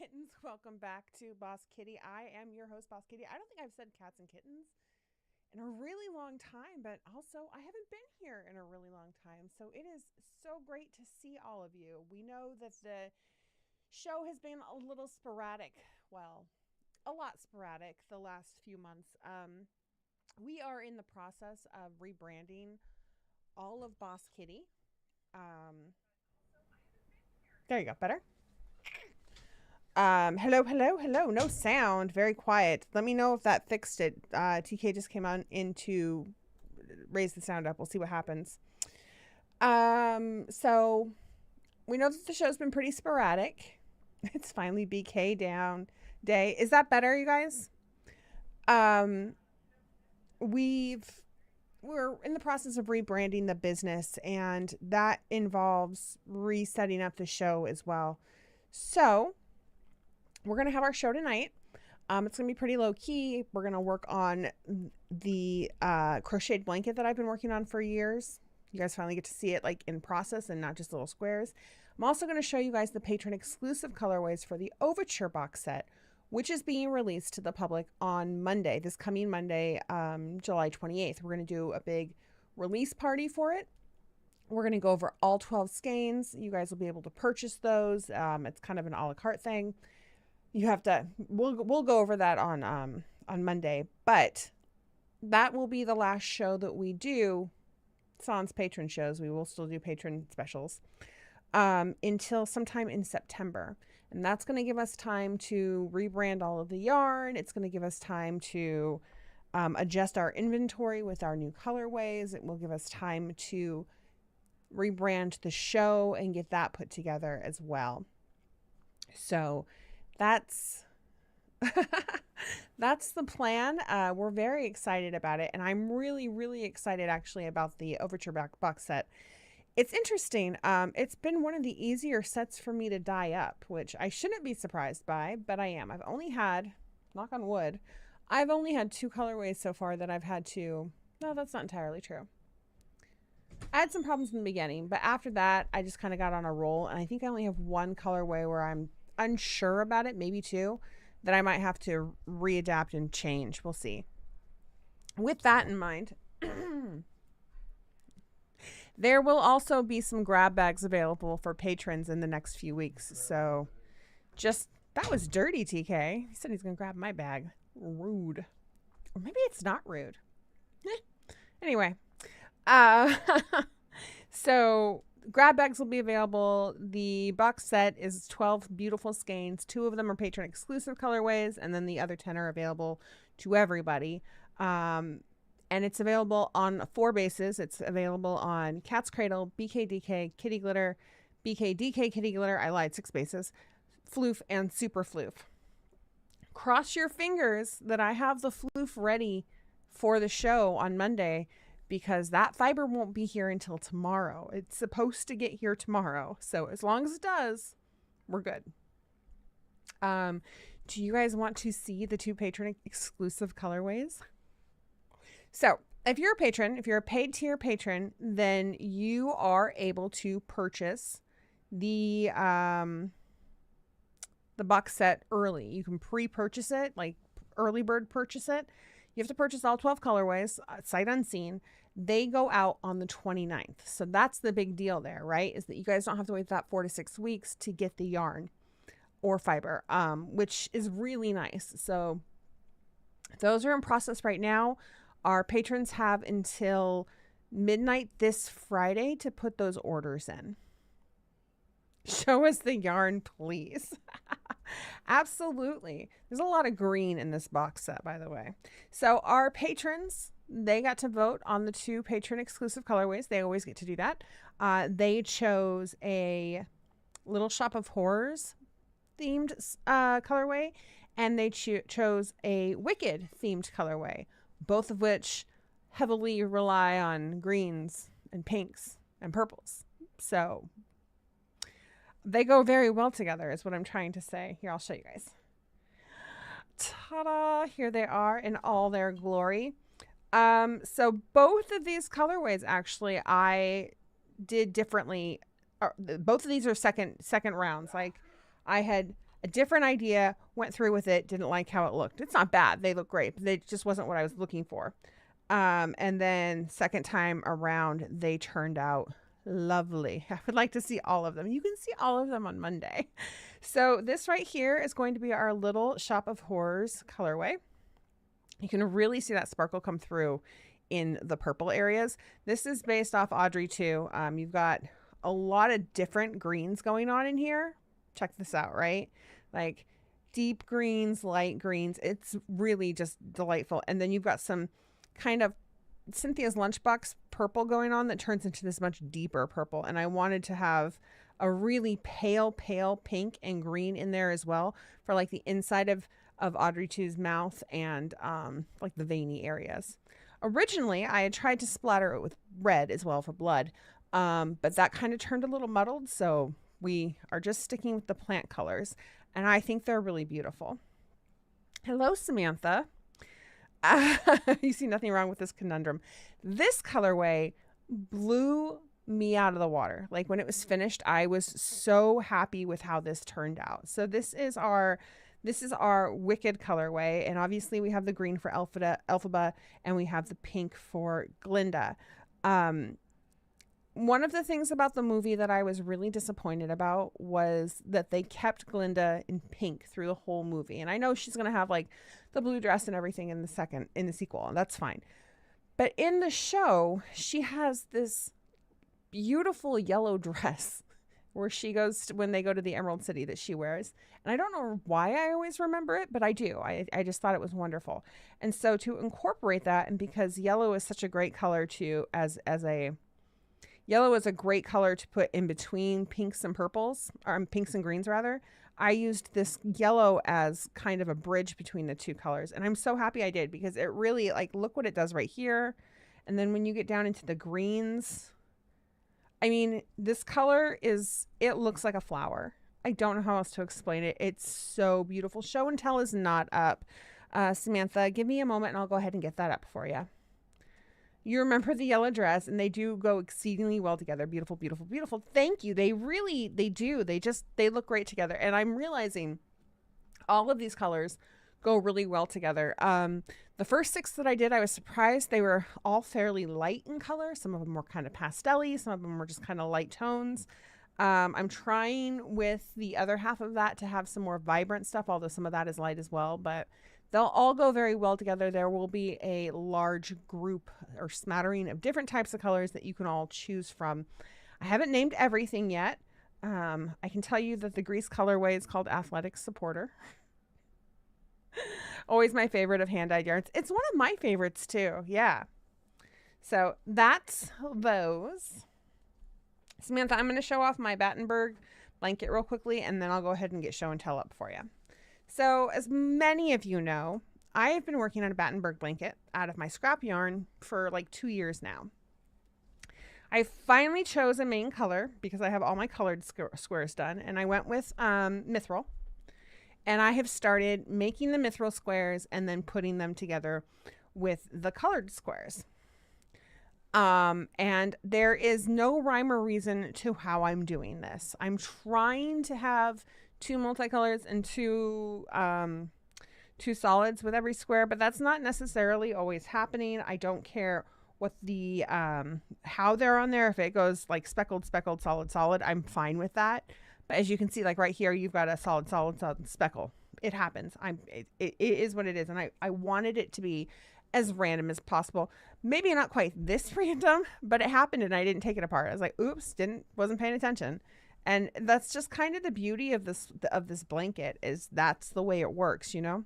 kittens, welcome back to Boss Kitty. I am your host, Boss Kitty. I don't think I've said cats and kittens in a really long time, but also I haven't been here in a really long time. So it is so great to see all of you. We know that the show has been a little sporadic. Well, a lot sporadic the last few months. We are in the process of rebranding all of Boss Kitty. Um, there you go. Better? Hello, hello, hello. No sound. Very quiet. Let me know if that fixed it. TK just came on in to raise the sound up. We'll see what happens. So we know that the show's been pretty sporadic. It's finally BK down day. Is that better, you guys? Um, we've we're in the process of rebranding the business, and that involves resetting up the show as well. So we're going to have our show tonight. It's going to be pretty low key. We're going to work on the crocheted blanket that I've been working on for years. You guys finally get to see it like in process and not just little squares. I'm also going to show you guys the patron exclusive colorways for the Overture box set, which is being released to the public on Monday, this coming Monday, July 28th. We're going to do a big release party for it. We're going to go over all 12 skeins. You guys will be able to purchase those. It's kind of an a la carte thing. You have to, we'll go over that on Monday, but that will be the last show that we do sans patron shows. We will still do patron specials until sometime in September. And that's going to give us time to rebrand all of the yarn. It's going to give us time to adjust our inventory with our new colorways. It will give us time to rebrand the show and get that put together as well. So that's that's the plan. We're very excited about it, and I'm really excited actually about the Overture box set. It's interesting. It's been one of the easier sets for me to dye up, which I shouldn't be surprised by, but I am. I've only had, knock on wood, I've only had 2 colorways so far that I've had to, no, that's not entirely true. I had some problems in the beginning, but after that, I just kind of got on a roll, and I think I only have 1 colorway where I'm unsure about it, maybe 2, that I might have to readapt and change. We'll see. With that in mind, there will also be some grab bags available for patrons in the next few weeks. So just, that was dirty, TK. He said he's going to grab my bag. Rude. Or maybe it's not rude. Anyway. So grab bags will be available. The box set is 12 beautiful skeins. 2 of them are patron exclusive colorways, and then the other 10 are available to everybody. And it's available on 4 bases. It's available on Cat's Cradle, BKDK, Kitty Glitter, BKDK, Kitty Glitter. I lied, 6 bases. Floof and Super Floof. Cross your fingers that I have the Floof ready for the show on Monday, because that fiber won't be here until tomorrow. It's supposed to get here tomorrow. So as long as it does, we're good. Do you guys want to see the 2 patron exclusive colorways? So if you're a patron, if you're a paid tier patron, then you are able to purchase the box set early. You can pre-purchase it, like early bird purchase it. You have to purchase all 12 colorways, sight unseen. They go out on the 29th. So that's the big deal there, right? Is that you guys don't have to wait that 4 to 6 weeks to get the yarn or fiber, which is really nice. So those are in process right now. Our patrons have until midnight this Friday to put those orders in. Show us the yarn, please. Absolutely. There's a lot of green in this box set, by the way. So our patrons, they got to vote on the 2 patron exclusive colorways. They always get to do that. They chose a Little Shop of Horrors themed colorway, and they chose a Wicked themed colorway, both of which heavily rely on greens and pinks and purples. So they go very well together is what I'm trying to say. Here, I'll show you guys. Ta-da! Here they are in all their glory. So both of these colorways, actually, I did differently. Both of these are second rounds. Like, I had a different idea, went through with it, didn't like how it looked. It's not bad. They look great, but it just wasn't what I was looking for. And then second time around, they turned out lovely. I would like to see all of them. You can see all of them on Monday. So this right here is going to be our little Shop of Horrors colorway. You can really see that sparkle come through in the purple areas. This is based off Audrey too. You've got a lot of different greens going on in here. Check this out, right? Like deep greens, light greens. It's really just delightful. And then you've got some kind of Cynthia's Lunchbox purple going on that turns into this much deeper purple. And I wanted to have a really pale pink and green in there as well for like the inside of Audrey 2's mouth and like the veiny areas. Originally, I had tried to splatter it with red as well for blood, but that kind of turned a little muddled, so we are just sticking with the plant colors, and I think they're really beautiful. Hello, Samantha. You see nothing wrong with this conundrum. This colorway blew me out of the water. Like when it was finished, I was so happy with how this turned out. So this is our Wicked colorway, and obviously we have the green for Elphaba, and we have the pink for Glinda. One of the things about the movie that I was really disappointed about was that they kept Glinda in pink through the whole movie. And I know she's going to have like the blue dress and everything in the sequel, and that's fine. But in the show, she has this beautiful yellow dress where she goes when they go to the Emerald City that she wears. And I don't know why I always remember it, but I do. I just thought it was wonderful. And so to incorporate that, and because yellow is such a great color yellow is a great color to put in between pinks and purples, or pinks and greens rather, I used this yellow as kind of a bridge between the two colors. And I'm so happy I did, because it really, like, look what it does right here. And then when you get down into the greens, I mean, this color it looks like a flower. I don't know how else to explain it. It's so beautiful. Show and tell is not up. Samantha, give me a moment and I'll go ahead and get that up for you. You remember the yellow dress, and they do go exceedingly well together. Beautiful, beautiful, beautiful. Thank you. They do. They look great together. And I'm realizing all of these colors go really well together. The first 6 that I did, I was surprised. They were all fairly light in color. Some of them were kind of pastel-y. Some of them were just kind of light tones. I'm trying with the other half of that to have some more vibrant stuff, although some of that is light as well. But they'll all go very well together. There will be a large group or smattering of different types of colors that you can all choose from. I haven't named everything yet. I can tell you that the Grease colorway is called Athletic Supporter. Always my favorite of hand-dyed yarns. It's one of my favorites too. Yeah. So that's those. Samantha, I'm going to show off my Battenberg blanket real quickly, and then I'll go ahead and get show and tell up for you. So as many of you know, I have been working on a Battenberg blanket out of my scrap yarn for like 2 years now. I finally chose a main color because I have all my colored squares done, and I went with Mithril. And I have started making the Mithril squares and then putting them together with the colored squares. And there is no rhyme or reason to how I'm doing this. I'm trying to have 2 multicolors and 2 solids with every square, but that's not necessarily always happening. I don't care what the how they're on there. If it goes like speckled, solid, I'm fine with that. But as you can see, like right here, you've got a solid speckle. It happens. It is what it is. And I wanted it to be as random as possible. Maybe not quite this random, but it happened and I didn't take it apart. I was like, oops, wasn't paying attention. And that's just kind of the beauty of this blanket, is that's the way it works, you know?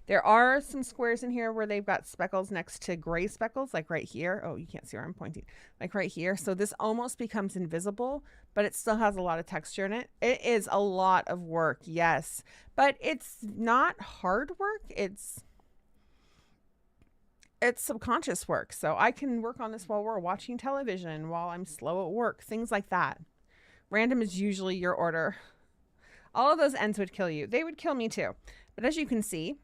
There are some squares in here where they've got speckles next to gray speckles, like right here. Oh, you can't see where I'm pointing. Like right here. So this almost becomes invisible, but it still has a lot of texture in it. It is a lot of work, yes. But it's not hard work. It's subconscious work. So I can work on this while we're watching television, while I'm slow at work, things like that. Random is usually your order. All of those ends would kill you. They would kill me too. But as you can see,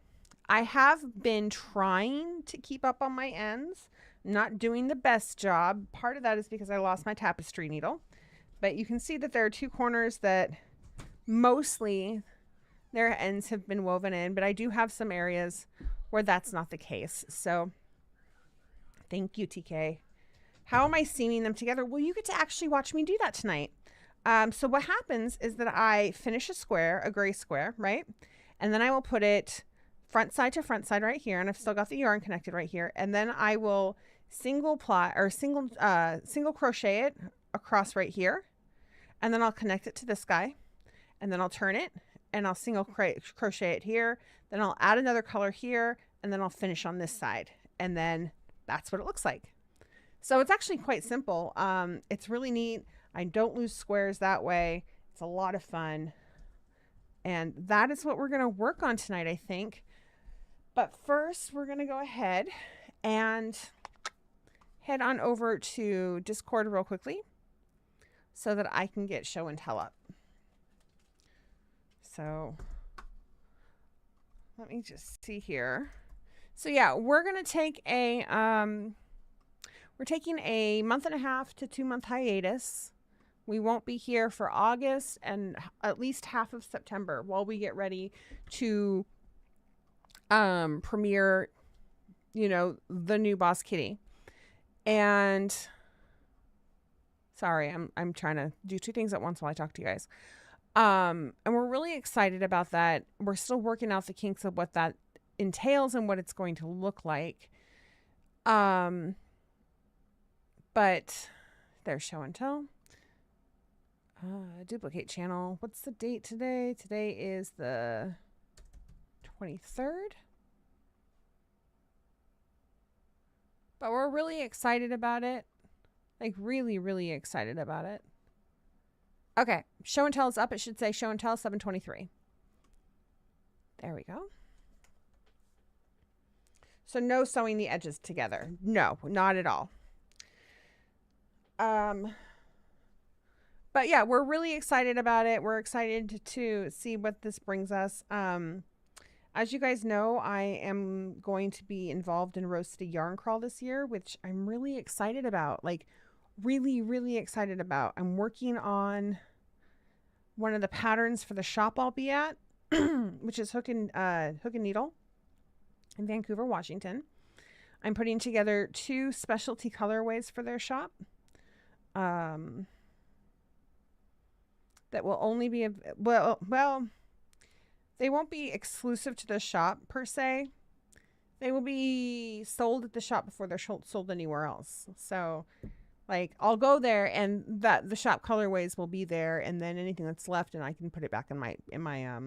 I have been trying to keep up on my ends, not doing the best job. Part of that is because I lost my tapestry needle. But you can see that there are 2 corners that Mostly their ends have been woven in, but I do have some areas where that's not the case. So thank you, TK. How am I seaming them together? Well, you get to actually watch me do that tonight. So what happens is that I finish a square, a gray square, right? And then I will put it front side to front side right here. And I've still got the yarn connected right here. And then I will single crochet it across right here. And then I'll connect it to this guy. And then I'll turn it and I'll single crochet it here. Then I'll add another color here. And then I'll finish on this side. And then that's what it looks like. So it's actually quite simple. It's really neat. I don't lose squares that way. It's a lot of fun. And that is what we're going to work on tonight, I think. But first, we're going to go ahead and head on over to Discord real quickly so that I can get show and tell up. So let me just see here. So yeah, we're going to take we're taking a 1.5 to 2 month hiatus. We won't be here for August and at least half of September while we get ready to premiere, you know, the new Boss Kitty. And sorry, I'm trying to do two things at once while I talk to you guys. And we're really excited about that. We're still working out the kinks of what that entails and what it's going to look like. But there's show and tell. Duplicate channel. What's the date today? Today is the 23rd. But we're really excited about it. Like really, really excited about it. Okay. Show and tell is up. It should say show and tell 7/23. There we go. So no sewing the edges together. No, not at all. But yeah, we're really excited about it. We're excited to see what this brings us. As you guys know, I am going to be involved in Roasted Yarn Crawl this year, which I'm really excited about. Like, really, really excited about. I'm working on one of the patterns for the shop I'll be at, which is Hook and Needle in Vancouver, Washington. I'm putting together 2 specialty colorways for their shop. That will only be, well, they won't be exclusive to the shop per se. They will be sold at the shop before they're sold anywhere else. So like I'll go there and the shop colorways will be there, and then anything that's left and I can put it back in my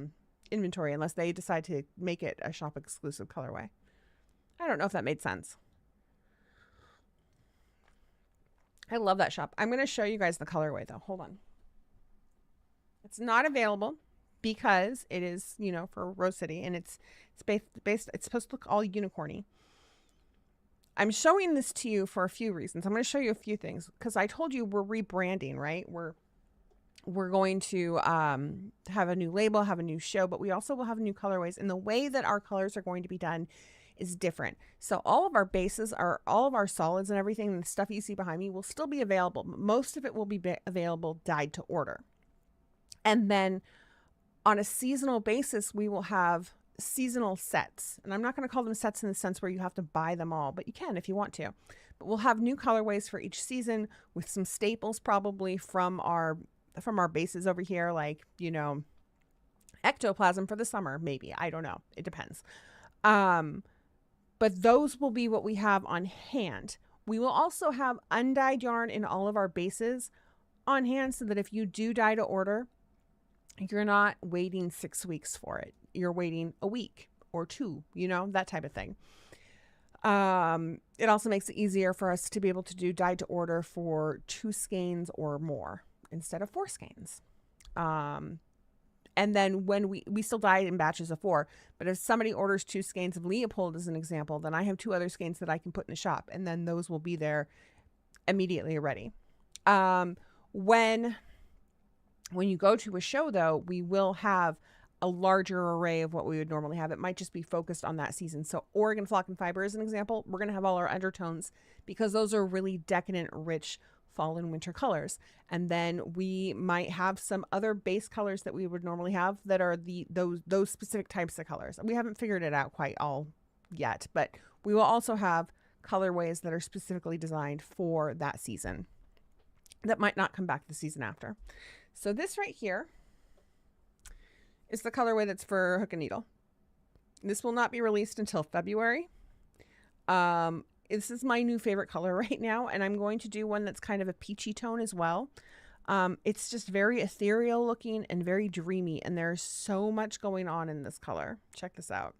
inventory unless they decide to make it a shop exclusive colorway. I don't know if that made sense. I love that shop. I'm going to show you guys the colorway though. Hold on. It's not available because it is, you know, for Rose City, and it's supposed to look all unicorny. I'm showing this to you for a few reasons. I'm going to show you a few things because I told you we're rebranding, right? We're going to have a new label, have a new show, but we also will have new colorways, and the way that our colors are going to be done is different. So all of our bases are all of our solids and everything, and the stuff you see behind me will still be available. Most of it will be available dyed to order. And then on a seasonal basis, we will have seasonal sets. And I'm not going to call them sets in the sense where you have to buy them all, but you can if you want to. But we'll have new colorways for each season with some staples probably from our bases over here, like, you know, ectoplasm for the summer, maybe. I don't know. It depends. But those will be what we have on hand. We will also have undyed yarn in all of our bases on hand so that if you do dye to order, you're not waiting 6 weeks for it. You're waiting a week or 2, you know, that type of thing. It also makes it easier for us to be able to do dye to order for 2 skeins or more instead of 4 skeins. And then when we still dye in batches of 4, but if somebody orders 2 skeins of Leopold as an example, then I have 2 other skeins that I can put in the shop, and then those will be there immediately ready. When you go to a show, though, we will have a larger array of what we would normally have. It might just be focused on that season. So Oregon Flock and Fiber, as an example, we're going to have all our undertones because those are really decadent, rich fall and winter colors. And then we might have some other base colors that we would normally have that are those specific types of colors. We haven't figured it out quite all yet, but we will also have colorways that are specifically designed for that season that might not come back the season after. So this right here is the colorway that's for hook and needle. This will not be released until February. This is my new favorite color right now, and I'm going to do one that's kind of a peachy tone as well. It's just very ethereal looking and very dreamy, and there's so much going on in this color. Check this out.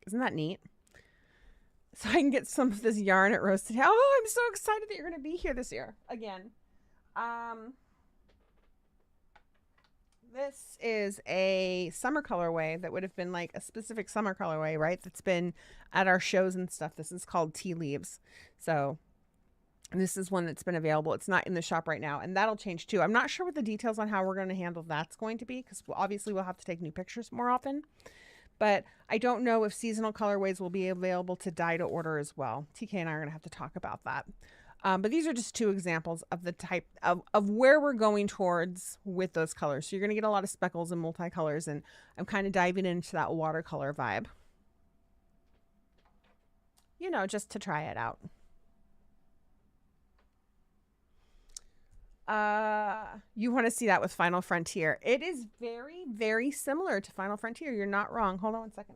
Isn't that neat? So I can get some of this yarn at Roasted. Oh, I'm so excited that you're going to be here this year again. This is a summer colorway that would have been like a specific summer colorway, right? That's been at our shows and stuff. This is called Tea Leaves. So this is one that's been available. It's not in the shop right now, and that'll change too. I'm not sure what the details on how we're going to handle that's going to be, because obviously we'll have to take new pictures more often. But I don't know if seasonal colorways will be available to dye to order as well. TK and I are going to have to talk about that. But these are just two examples of the type of where we're going towards with those colors. So you're going to get a lot of speckles and multicolors, and I'm kind of diving into that watercolor vibe. You know, just to try it out. You want to see that with Final Frontier. It is very, very similar to Final Frontier. You're not wrong. Hold on one second.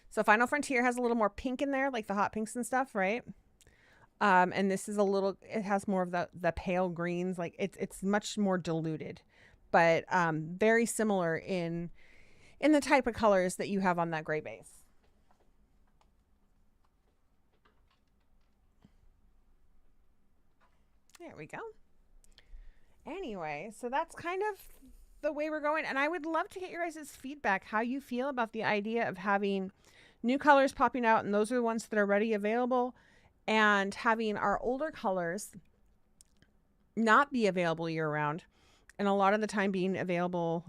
So Final Frontier has a little more pink in there, like the hot pinks and stuff, right? And this is a little, it has more of the pale greens, like it's much more diluted, but very similar in the type of colors that you have on that gray base. There we go. Anyway, so that's kind of the way we're going, and I would love to get your guys' feedback, how you feel about the idea of having new colors popping out, and those are the ones that are ready available, and having our older colors not be available year round, and a lot of the time being available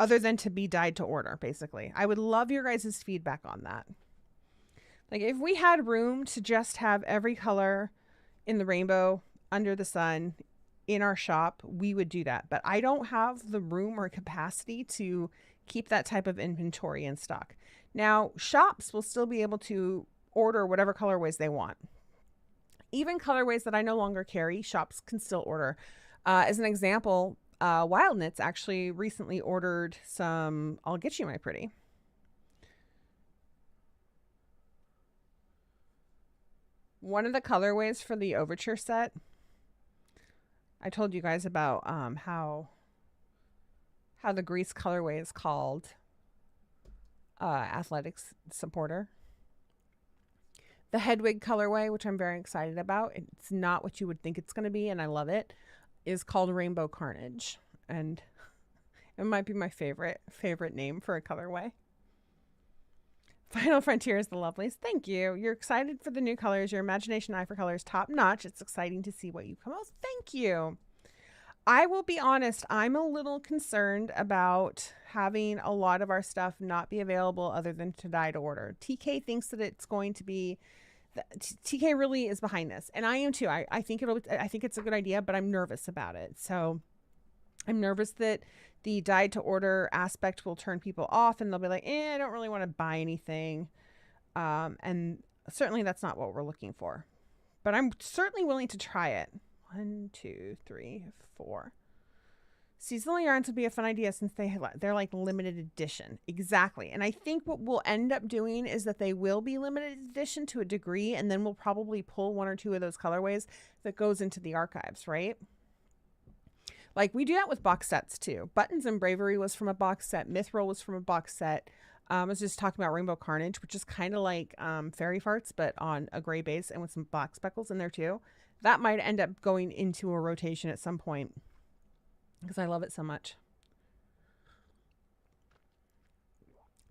other than to be dyed to order. Basically, I would love your guys' feedback on that. Like, if we had room to just have every color in the rainbow under the sun in our shop, we would do that. But I don't have the room or capacity to keep that type of inventory in stock. Now, shops will still be able to order whatever colorways they want. Even colorways that I no longer carry, shops can still order. As an example, Wild Knits actually recently ordered some I'll Get You My Pretty. One of the colorways for the Overture set, I told you guys about how the Grease colorway is called Athletics Supporter. The Hedwig colorway, which I'm very excited about, it's not what you would think it's going to be, and I love it, is called Rainbow Carnage. And it might be my favorite name for a colorway. Final Frontier is the loveliest. Thank you. You're excited for the new colors. Your imagination eye for colors top notch. It's exciting to see what you come out. Thank you. I will be honest, I'm a little concerned about having a lot of our stuff not be available other than to dye to order. TK thinks that it's going to be, TK really is behind this, and I am too. I think it's a good idea, but I'm nervous about it. So I'm nervous that the dyed to order aspect will turn people off, and they'll be like, I don't really want to buy anything. And certainly that's not what we're looking for, but I'm certainly willing to try it. 1, 2, 3, 4. Seasonal yarns would be a fun idea since they're like limited edition. Exactly. And I think what we'll end up doing is that they will be limited edition to a degree, and then we'll probably pull 1 or 2 of those colorways that goes into the archives, right? Like, we do that with box sets too. Buttons and Bravery was from a box set. Mithril was from a box set. I was just talking about Rainbow Carnage, which is kind of like Fairy Farts, but on a gray base and with some black speckles in there too. That might end up going into a rotation at some point because I love it so much.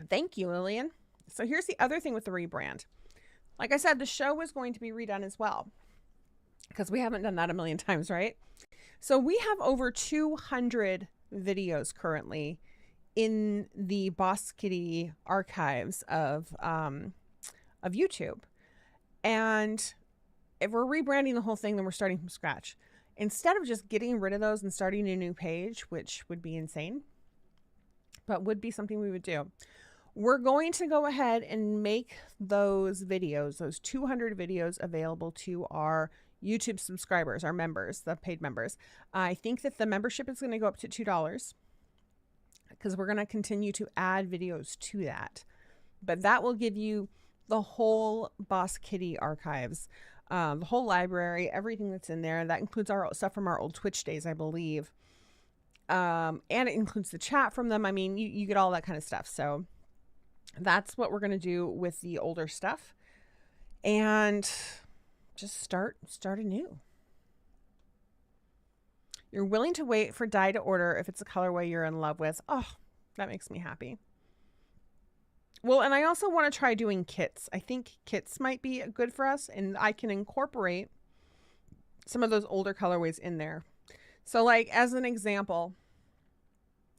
Thank you, Lillian. So here's the other thing with the rebrand. Like I said, the show was going to be redone as well because we haven't done that a million times, right? So we have over 200 videos currently in the Boss Kitty archives of YouTube. And if we're rebranding the whole thing, then we're starting from scratch. Instead of just getting rid of those and starting a new page, which would be insane, but would be something we would do, we're going to go ahead and make those videos, those 200 videos, available to our YouTube subscribers, our members, the paid members. I think that the membership is going to go up to $2 because we're going to continue to add videos to that. But that will give you the whole Boss Kitty archives, the whole library, everything that's in there. That includes our stuff from our old Twitch days, I believe. And it includes the chat from them. I mean, you get all that kind of stuff. So that's what we're going to do with the older stuff. And just start anew. You're willing to wait for dye to order if it's a colorway you're in love with. Oh, that makes me happy. Well, and I also want to try doing kits. I think kits might be good for us, and I can incorporate some of those older colorways in there. So like, as an example,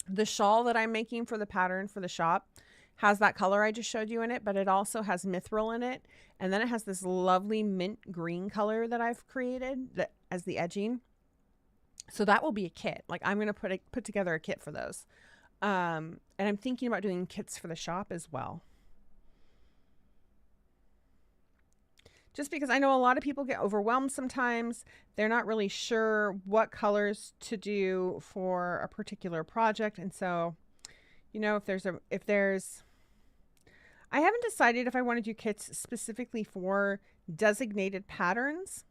the shawl that I'm making for the pattern for the shop has that color I just showed you in it, but it also has mithril in it. And then it has this lovely mint green color that I've created that as the edging. So that will be a kit. Like, I'm going to put together a kit for those. And I'm thinking about doing kits for the shop as well. Just because I know a lot of people get overwhelmed sometimes. They're not really sure what colors to do for a particular project. And so, you know, I haven't decided if I want to do kits specifically for designated patterns,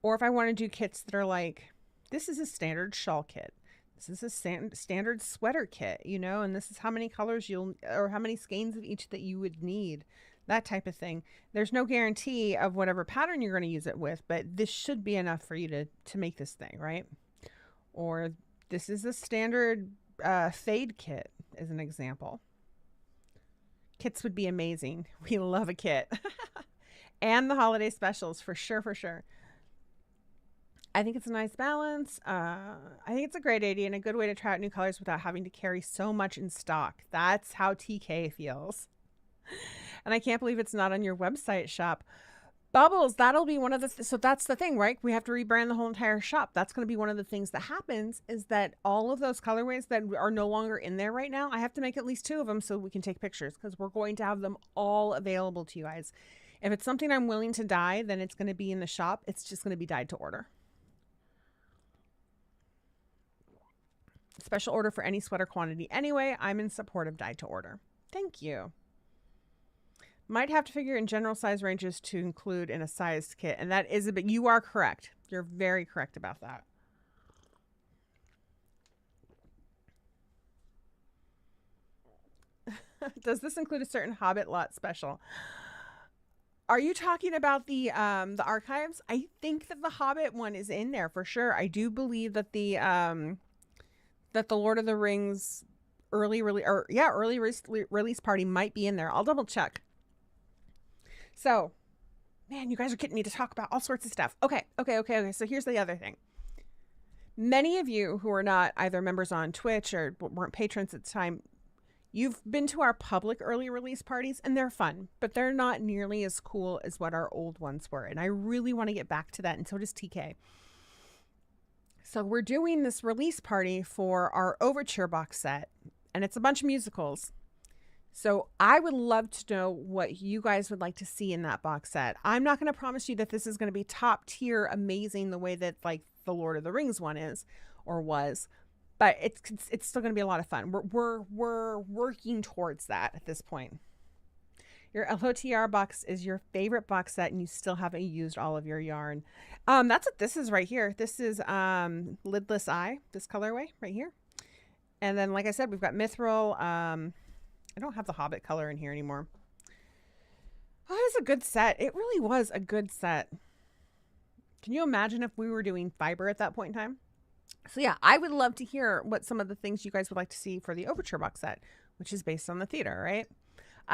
or if I want to do kits that are like, this is a standard shawl kit. This is a standard sweater kit, you know, and this is how many colors or how many skeins of each that you would need, that type of thing. There's no guarantee of whatever pattern you're going to use it with, but this should be enough for you to make this thing, right? Or this is a standard fade kit, as an example. Kits would be amazing. We love a kit. And the holiday specials, for sure, for sure. I think it's a nice balance. I think it's a great idea and a good way to try out new colors without having to carry so much in stock. That's how TK feels. And I can't believe it's not on your website shop. Bubbles, that'll be one of the, so that's the thing, right? We have to rebrand the whole entire shop. That's going to be one of the things that happens, is that all of those colorways that are no longer in there right now, I have to make at least 2 of them so we can take pictures, because we're going to have them all available to you guys. If it's something I'm willing to dye, then it's going to be in the shop. It's just going to be dyed to order. Special order for any sweater quantity. Anyway, I'm in support of dyed to order. Thank you. Might have to figure in general size ranges to include in a sized kit. And that is a bit, you are correct. You're very correct about that. Does this include a certain Hobbit lot special? Are you talking about the archives? I think that the Hobbit one is in there for sure. I do believe that the Lord of the Rings early release party might be in there. I'll double check. So, man, you guys are getting me to talk about all sorts of stuff. Okay. So here's the other thing. Many of you who are not either members on Twitch or weren't patrons at the time, you've been to our public early release parties, and they're fun, but they're not nearly as cool as what our old ones were. And I really want to get back to that, and so does TK. So we're doing this release party for our Overture box set, and it's a bunch of musicals. So I would love to know what you guys would like to see in that box set. I'm not going to promise you that this is going to be top tier amazing the way that like the Lord of the Rings one is or was, but it's still going to be a lot of fun. We're working towards that at this point. Your LOTR box is your favorite box set and you still haven't used all of your yarn. That's what this is right here. This is Lidless Eye, this colorway right here. And then, like I said, we've got Mithril. I don't have the Hobbit color in here anymore. Oh, it was a good set. It really was a good set. Can you imagine if we were doing fiber at that point in time? So yeah, I would love to hear what some of the things you guys would like to see for the Overture box set, which is based on the theater, right?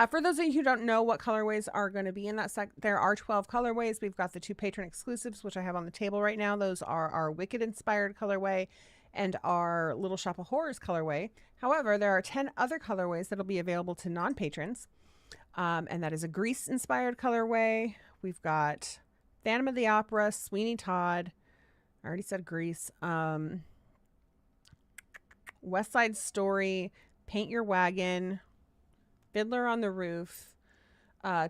For those of you who don't know what colorways are going to be in that set, there are 12 colorways. We've got the 2 patron exclusives, which I have on the table right now. Those are our Wicked inspired colorway and our Little Shop of Horrors colorway. However, there are 10 other colorways that'll be available to non-patrons. And that is a Grease-inspired colorway. We've got Phantom of the Opera, Sweeney Todd. I already said Grease. West Side Story, Paint Your Wagon, Fiddler on the Roof,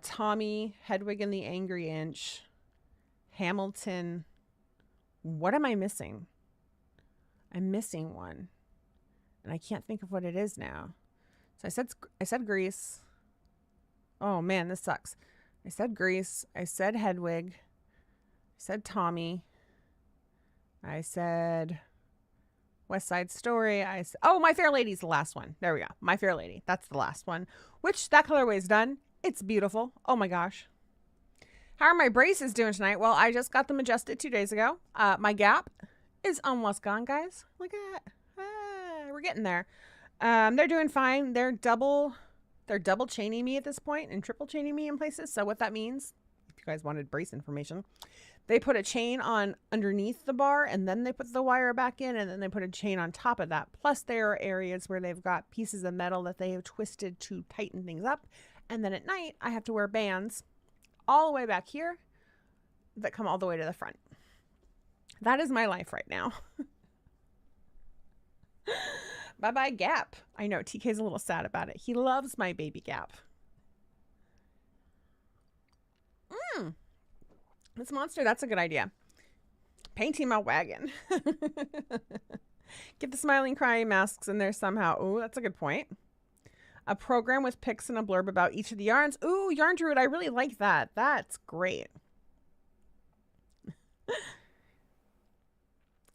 Tommy, Hedwig and the Angry Inch, Hamilton. What am I missing? I'm missing one, and I can't think of what it is now. So I said Grease. Oh man, this sucks. I said Grease. I said Hedwig. I said Tommy. I said West Side Story. Oh, My Fair Lady's the last one. There we go. My Fair Lady. That's the last one. Which that colorway is done. It's beautiful. Oh my gosh. How are my braces doing tonight? Well, I just got them adjusted 2 days ago. My gap is almost gone, guys. Look at that. We're getting there. They're doing fine. They're double chaining me at this point and triple chaining me in places. So what that means, if you guys wanted brace information, they put a chain on underneath the bar and then they put the wire back in and then they put a chain on top of that. Plus there are areas where they've got pieces of metal that they have twisted to tighten things up. And then at night I have to wear bands all the way back here that come all the way to the front. That is my life right now. Bye-bye Gap. I know TK's a little sad about it. He loves my baby Gap. This monster, that's a good idea. Painting my wagon. Get the smiling crying masks in there somehow. Oh, that's a good point. A program with pics and a blurb about each of the yarns. Ooh, Yarn Druid, I really like that. That's great.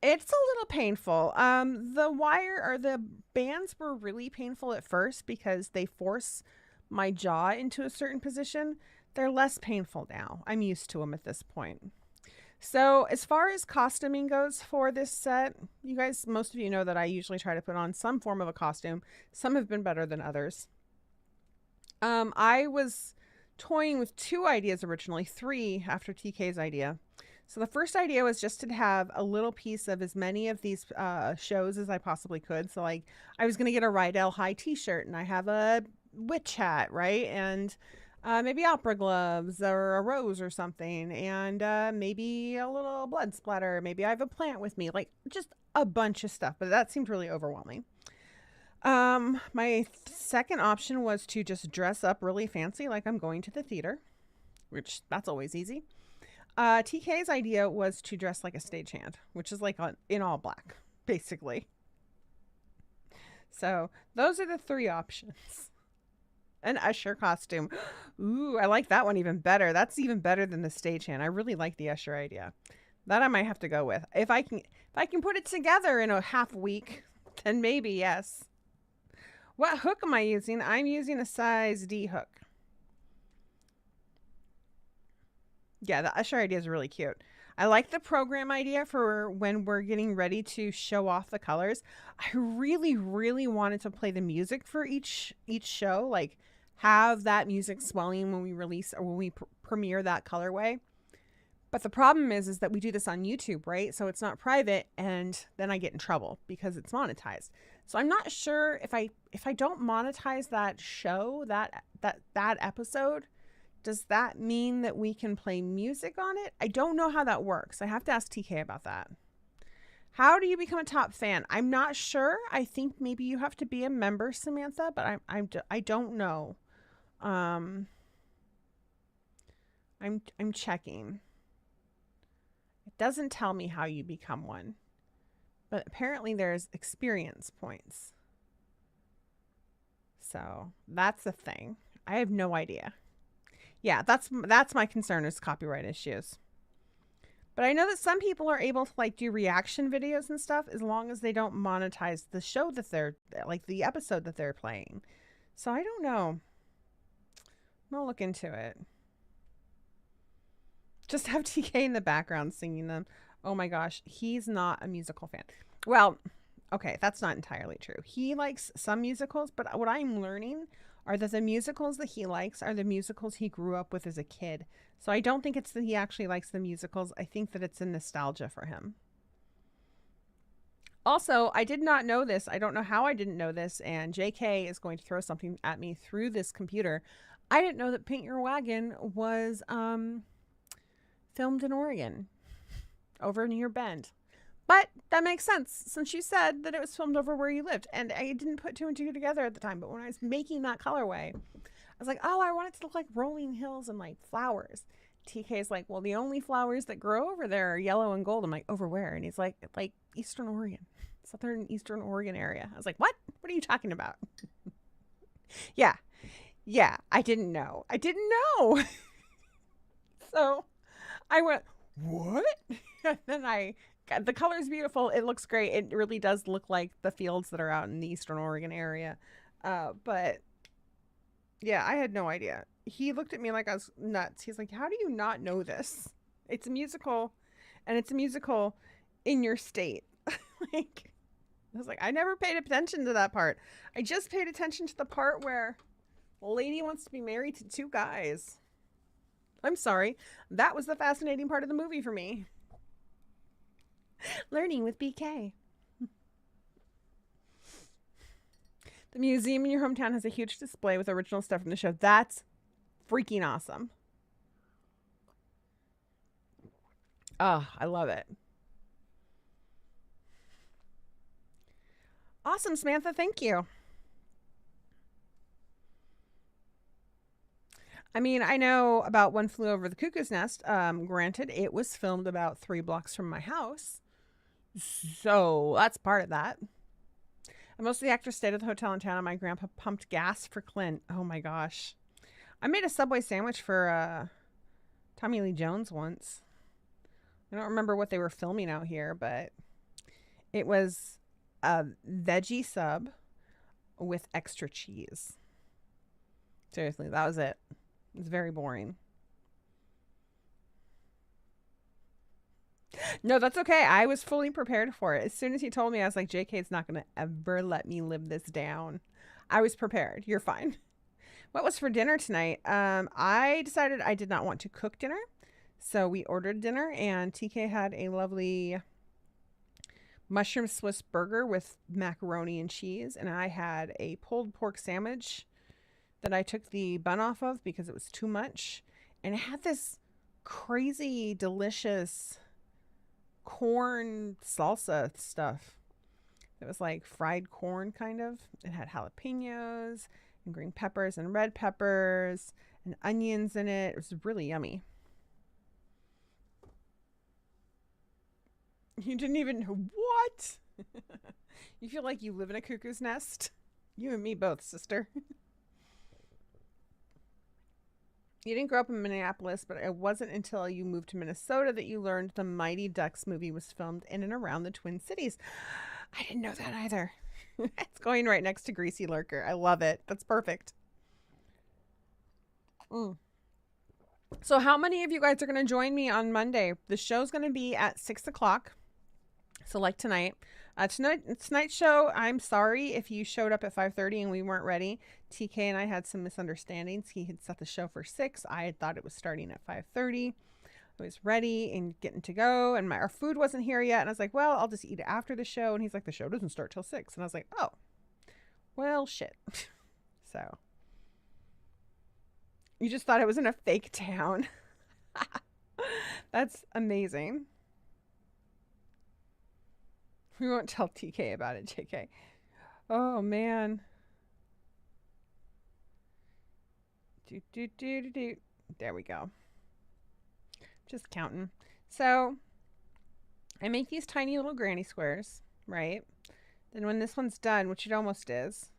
It's a little painful. The wire or the bands were really painful at first because they force my jaw into a certain position. They're less painful now. I'm used to them at this point. So as far as costuming goes for this set, you guys, most of you know that I usually try to put on some form of a costume. Some have been better than others. I was toying with 2 ideas originally, 3 after TK's idea. So the first idea was just to have a little piece of as many of these shows as I possibly could. So like I was going to get a Rydell High t-shirt and I have a witch hat, right? And maybe opera gloves or a rose or something. And maybe a little blood splatter. Maybe I have a plant with me, like just a bunch of stuff. But that seemed really overwhelming. My second option was to just dress up really fancy like I'm going to the theater, which that's always easy. TK's idea was to dress like a stagehand, which is like in all black, basically. So those are the 3 options. An usher costume. Ooh, I like that one even better. That's even better than the stagehand. I really like the usher idea. That I might have to go with. If I can put it together in a half week, then maybe yes. What hook am I using? I'm using a size D hook. Yeah, the usher idea is really cute. I like the program idea for when we're getting ready to show off the colors. I really, really wanted to play the music for each show, like have that music swelling when we release or when we premiere that colorway. But the problem is that we do this on YouTube, right? So it's not private, and then I get in trouble because it's monetized. So I'm not sure if I don't monetize that show, that episode, does that mean that we can play music on it? I don't know how that works. I have to ask TK about that. How do you become a top fan? I'm not sure. I think maybe you have to be a member, Samantha, but I don't know. I'm checking. It doesn't tell me how you become one, but apparently there's experience points. So that's the thing. I have no idea. Yeah, that's my concern is copyright issues. But I know that some people are able to like do reaction videos and stuff as long as they don't monetize the show that they're like the episode that they're playing. So I don't know. I'll look into it. Just have TK in the background singing them. Oh my gosh, he's not a musical fan. Well, okay, that's not entirely true. He likes some musicals, but what I'm learning are that the musicals that he likes are the musicals he grew up with as a kid. So I don't think it's that he actually likes the musicals. I think that it's a nostalgia for him. Also, I did not know this. I don't know how I didn't know this. And JK is going to throw something at me through this computer. I didn't know that Paint Your Wagon was filmed in Oregon, over near Bend. But that makes sense since you said that it was filmed over where you lived. And I didn't put two and two together at the time. But when I was making that colorway, I was like, oh, I want it to look like rolling hills and like flowers. TK is like, well, the only flowers that grow over there are yellow and gold. I'm like, over where? And he's like Eastern Oregon, Southern Eastern Oregon area. I was like, what? What are you talking about? Yeah. Yeah. I didn't know. So I went, what? And then the color's beautiful. It looks great. It really does look like the fields that are out in the Eastern Oregon area. But yeah, I had no idea. He looked at me like I was nuts. He's like, how do you not know this? It's a musical, and it's a musical in your state. Like, I was like, I never paid attention to that part. I just paid attention to the part where a lady wants to be married to two guys. I'm sorry. That was the fascinating part of the movie for me. Learning with BK. The museum in your hometown has a huge display with original stuff from the show. That's freaking awesome. Oh, I love it. Awesome, Samantha. Thank you. I mean, I know about One Flew Over the Cuckoo's Nest. Granted, it was filmed about 3 blocks from my house. So that's part of that. And most of the actors stayed at the hotel in town, and my grandpa pumped gas for Clint. Oh my gosh. I made a Subway sandwich for Tommy Lee Jones once. I don't remember what they were filming out here, but it was a veggie sub with extra cheese. Seriously, that was it. It was very boring. No, that's okay. I was fully prepared for it. As soon as he told me, I was like, JK's not going to ever let me live this down. I was prepared. You're fine. What was for dinner tonight? I decided I did not want to cook dinner. So we ordered dinner, and TK had a lovely mushroom Swiss burger with macaroni and cheese. And I had a pulled pork sandwich that I took the bun off of because it was too much. And it had this crazy, delicious corn salsa stuff. It was like fried corn, kind of. It had jalapenos and green peppers and red peppers and onions in it. It was really yummy. You didn't even know what? You feel like you live in a cuckoo's nest? You and me both, sister. You didn't grow up in Minneapolis, but it wasn't until you moved to Minnesota that you learned the Mighty Ducks movie was filmed in and around the Twin Cities. I didn't know that either. It's going right next to Greasy Lurker. I love it. That's perfect. So how many of you guys are going to join me on Monday? The show's going to be at 6 o'clock. So like tonight. Tonight's show, I'm sorry if you showed up at 5:30 and we weren't ready. TK and I had some misunderstandings. He had set the show for 6. I had thought it was starting at 5:30. I was ready and getting to go, and our food wasn't here yet. And I was like, well, I'll just eat it after the show. And he's like, the show doesn't start till 6. And I was like, oh, well, shit. So you just thought it was in a fake town. That's amazing. We won't tell TK about it, JK. Oh, man. There we go. Just counting. So I make these tiny little granny squares, right? Then when this one's done, which it almost is,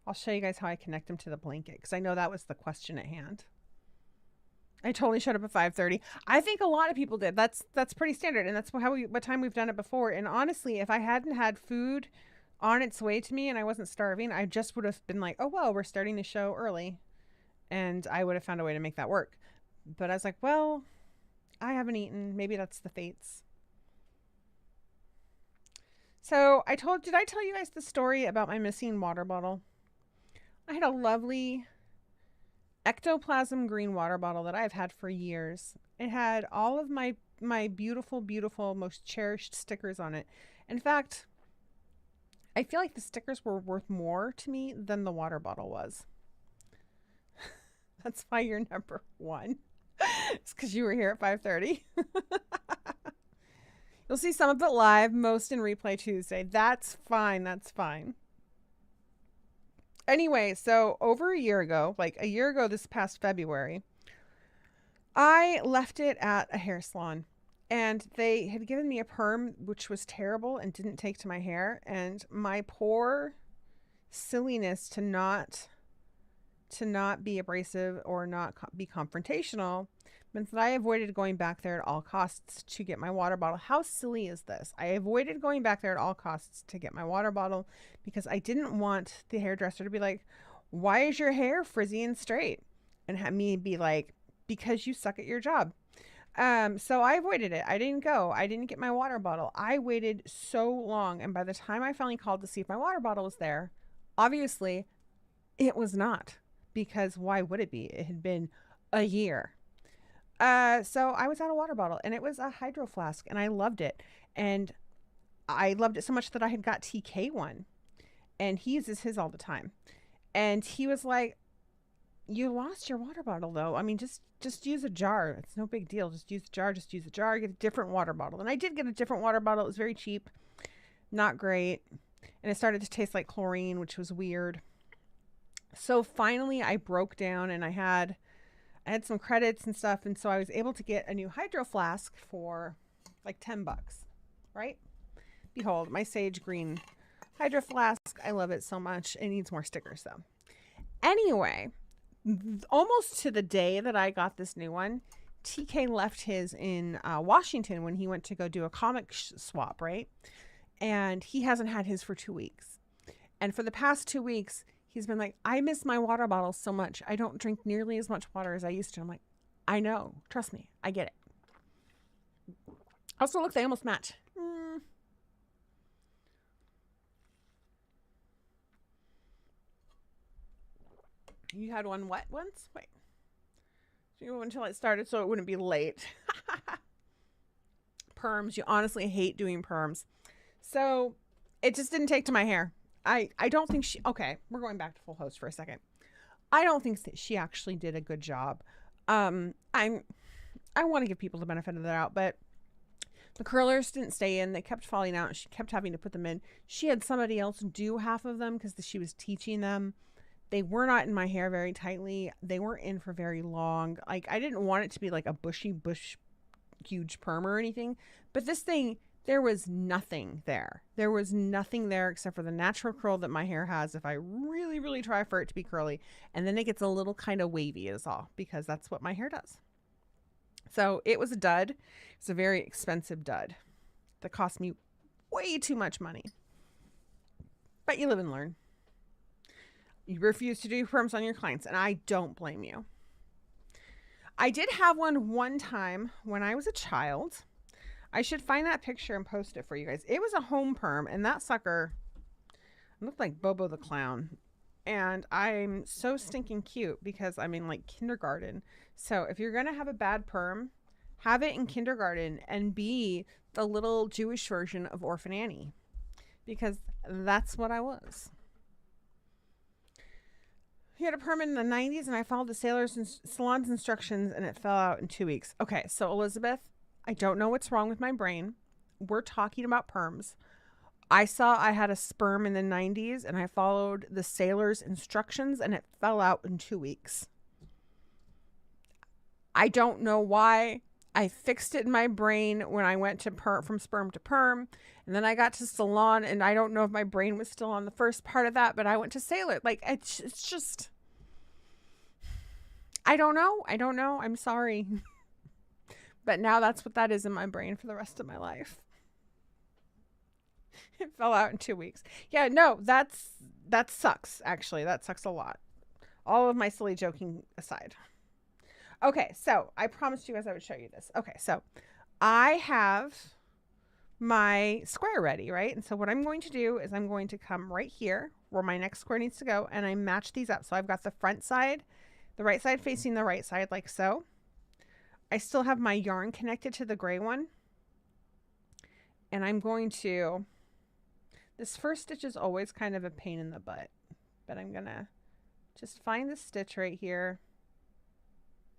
I'll show you guys how I connect them to the blanket, because I know that was the question at hand. I totally showed up at 5:30. I think a lot of people did. That's pretty standard, and that's what time we've done it before. And honestly, if I hadn't had food on its way to me and I wasn't starving, I just would have been like, oh, well, we're starting the show early. And I would have found a way to make that work. But I was like, well, I haven't eaten. Maybe that's the fates. So did I tell you guys the story about my missing water bottle? I had a lovely ectoplasm green water bottle that I've had for years. It had all of my beautiful, beautiful, most cherished stickers on it. In fact, I feel like the stickers were worth more to me than the water bottle was. That's why you're number one. It's because you were here at 5:30. You'll see some of it live, most in replay Tuesday. That's fine. That's fine. Anyway, so over a year ago, like a year ago this past February, I left it at a hair salon. And they had given me a perm, which was terrible and didn't take to my hair. And my poor silliness to not be abrasive or not be confrontational meant that I avoided going back there at all costs to get my water bottle. How silly is this? I avoided going back there at all costs to get my water bottle because I didn't want the hairdresser to be like, why is your hair frizzy and straight? And have me be like, because you suck at your job. So I avoided it. I didn't go. I didn't get my water bottle. I waited so long. And by the time I finally called to see if my water bottle was there, obviously it was not, because why would it be? It had been a year. So I was out of water bottle, and it was a hydro flask, and I loved it. And I loved it so much that I had got TK one, and he uses his all the time. And he was like, you lost your water bottle though. I mean, just use a jar. It's no big deal. Just use the jar. Just use a jar. Get a different water bottle. And I did get a different water bottle. It was very cheap. Not great. And it started to taste like chlorine, which was weird. So finally I broke down, and I had some credits and stuff. And so I was able to get a new hydro flask for like $10, right? Behold, my sage green hydro flask. I love it so much. It needs more stickers though. Anyway, almost to the day that I got this new one, TK left his in Washington when he went to go do a comic swap, right? And he hasn't had his for 2 weeks. And for the past 2 weeks, he's been like, I miss my water bottle so much. I don't drink nearly as much water as I used to. I'm like, I know. Trust me. I get it. Also, look, they almost match. You had one wet once? Wait. Until it started so it wouldn't be late. Perms. You honestly hate doing perms. So it just didn't take to my hair. I don't think she... Okay, we're going back to full host for a second. I don't think that she actually did a good job. I want to give people the benefit of the doubt, but the curlers didn't stay in. They kept falling out, and she kept having to put them in. She had somebody else do half of them because she was teaching them. They were not in my hair very tightly. They weren't in for very long. Like, I didn't want it to be like a bushy, huge perm or anything. But this thing, there was nothing there. There was nothing there except for the natural curl that my hair has if I really, really try for it to be curly. And then it gets a little kind of wavy is all, because that's what my hair does. So it was a dud. It's a very expensive dud that cost me way too much money. But you live and learn. You refuse to do perms on your clients, and I don't blame you. I did have one time when I was a child. I should find that picture and post it for you guys. It was a home perm, and that sucker looked like Bobo the Clown. And I'm so stinking cute because I'm in like kindergarten. So if you're going to have a bad perm, have it in kindergarten and be the little Jewish version of Orphan Annie, because that's what I was. He had a perm in the 90s, and I followed the salon's instructions, and it fell out in 2 weeks. Okay, so Elizabeth, I don't know what's wrong with my brain. We're talking about perms. I saw I had a sperm in the 90s, and I followed the sailor's instructions, and it fell out in 2 weeks. I don't know why. I fixed it in my brain when I went to from sperm to perm, and then I got to salon, and I don't know if my brain was still on the first part of that, but I went to sailor. Like, it's just, I don't know. I'm sorry. But now that's what that is in my brain for the rest of my life. It fell out in 2 weeks. Yeah, no, that sucks, actually. That sucks a lot. All of my silly joking aside. Okay, so I promised you guys I would show you this. Okay, so I have my square ready, right? And so what I'm going to do is I'm going to come right here where my next square needs to go, and I match these up. So I've got the front side, the right side facing the right side like so. I still have my yarn connected to the gray one. And I'm going to, This first stitch is always kind of a pain in the butt, but I'm gonna just find the stitch right here.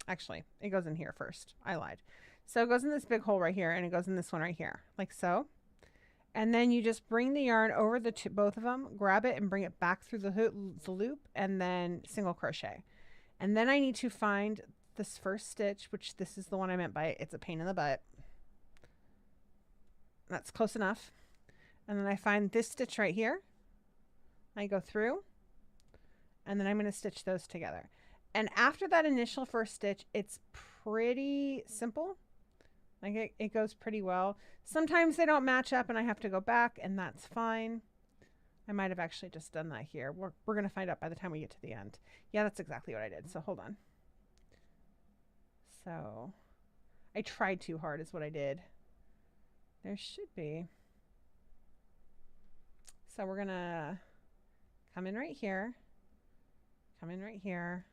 Actually, it goes in here first. I lied. So it goes in this big hole right here, and it goes in this one right here, like so. And then you just bring the yarn over the both of them, grab it and bring it back through the loop, and then single crochet. And then I need to find this first stitch, which this is the one I meant by it's a pain in the butt. That's close enough. And then I find this stitch right here. I go through, and then I'm going to stitch those together. And after that initial first stitch, it's pretty simple. Like it goes pretty well. Sometimes they don't match up and I have to go back, and that's fine. I might have actually just done that here. We're going to find out by the time we get to the end. Yeah, that's exactly what I did. So hold on. So I tried too hard is what I did. There should be. So we're going to come in right here. Come in right here.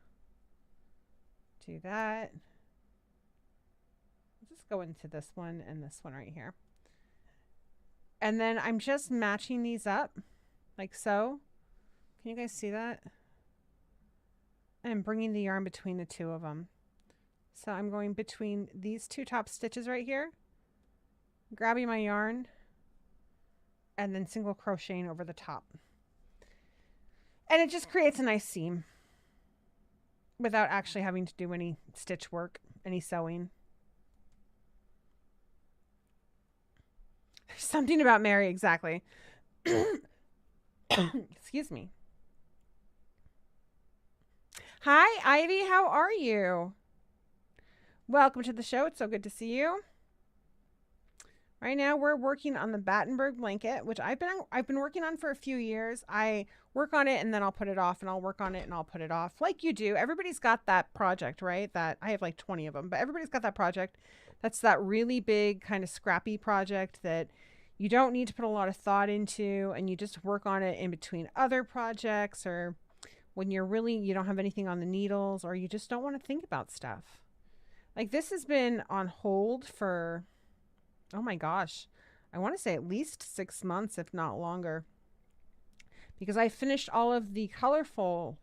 Do that. Just go into this one and this one right here. And then I'm just matching these up like so. Can you guys see that? I'm bringing the yarn between the two of them. So I'm going between these two top stitches right here, grabbing my yarn, and then single crocheting over the top. And it just creates a nice seam without actually having to do any stitch work, any sewing. There's something about Mary, exactly. Excuse me. Hi, Ivy. How are you? Welcome to the show. It's so good to see you. Right now, we're working on the Battenberg blanket, which I've been working on for a few years. I work on it and then I'll put it off, and I'll work on it and I'll put it off, like you do. Everybody's got that project, right? That I have like 20 of them, but everybody's got that project. That's that really big kind of scrappy project that you don't need to put a lot of thought into, and you just work on it in between other projects, or when you don't have anything on the needles, or you just don't want to think about stuff. Like this has been on hold for, oh my gosh, I want to say at least 6 months, if not longer, because I finished all of the colorful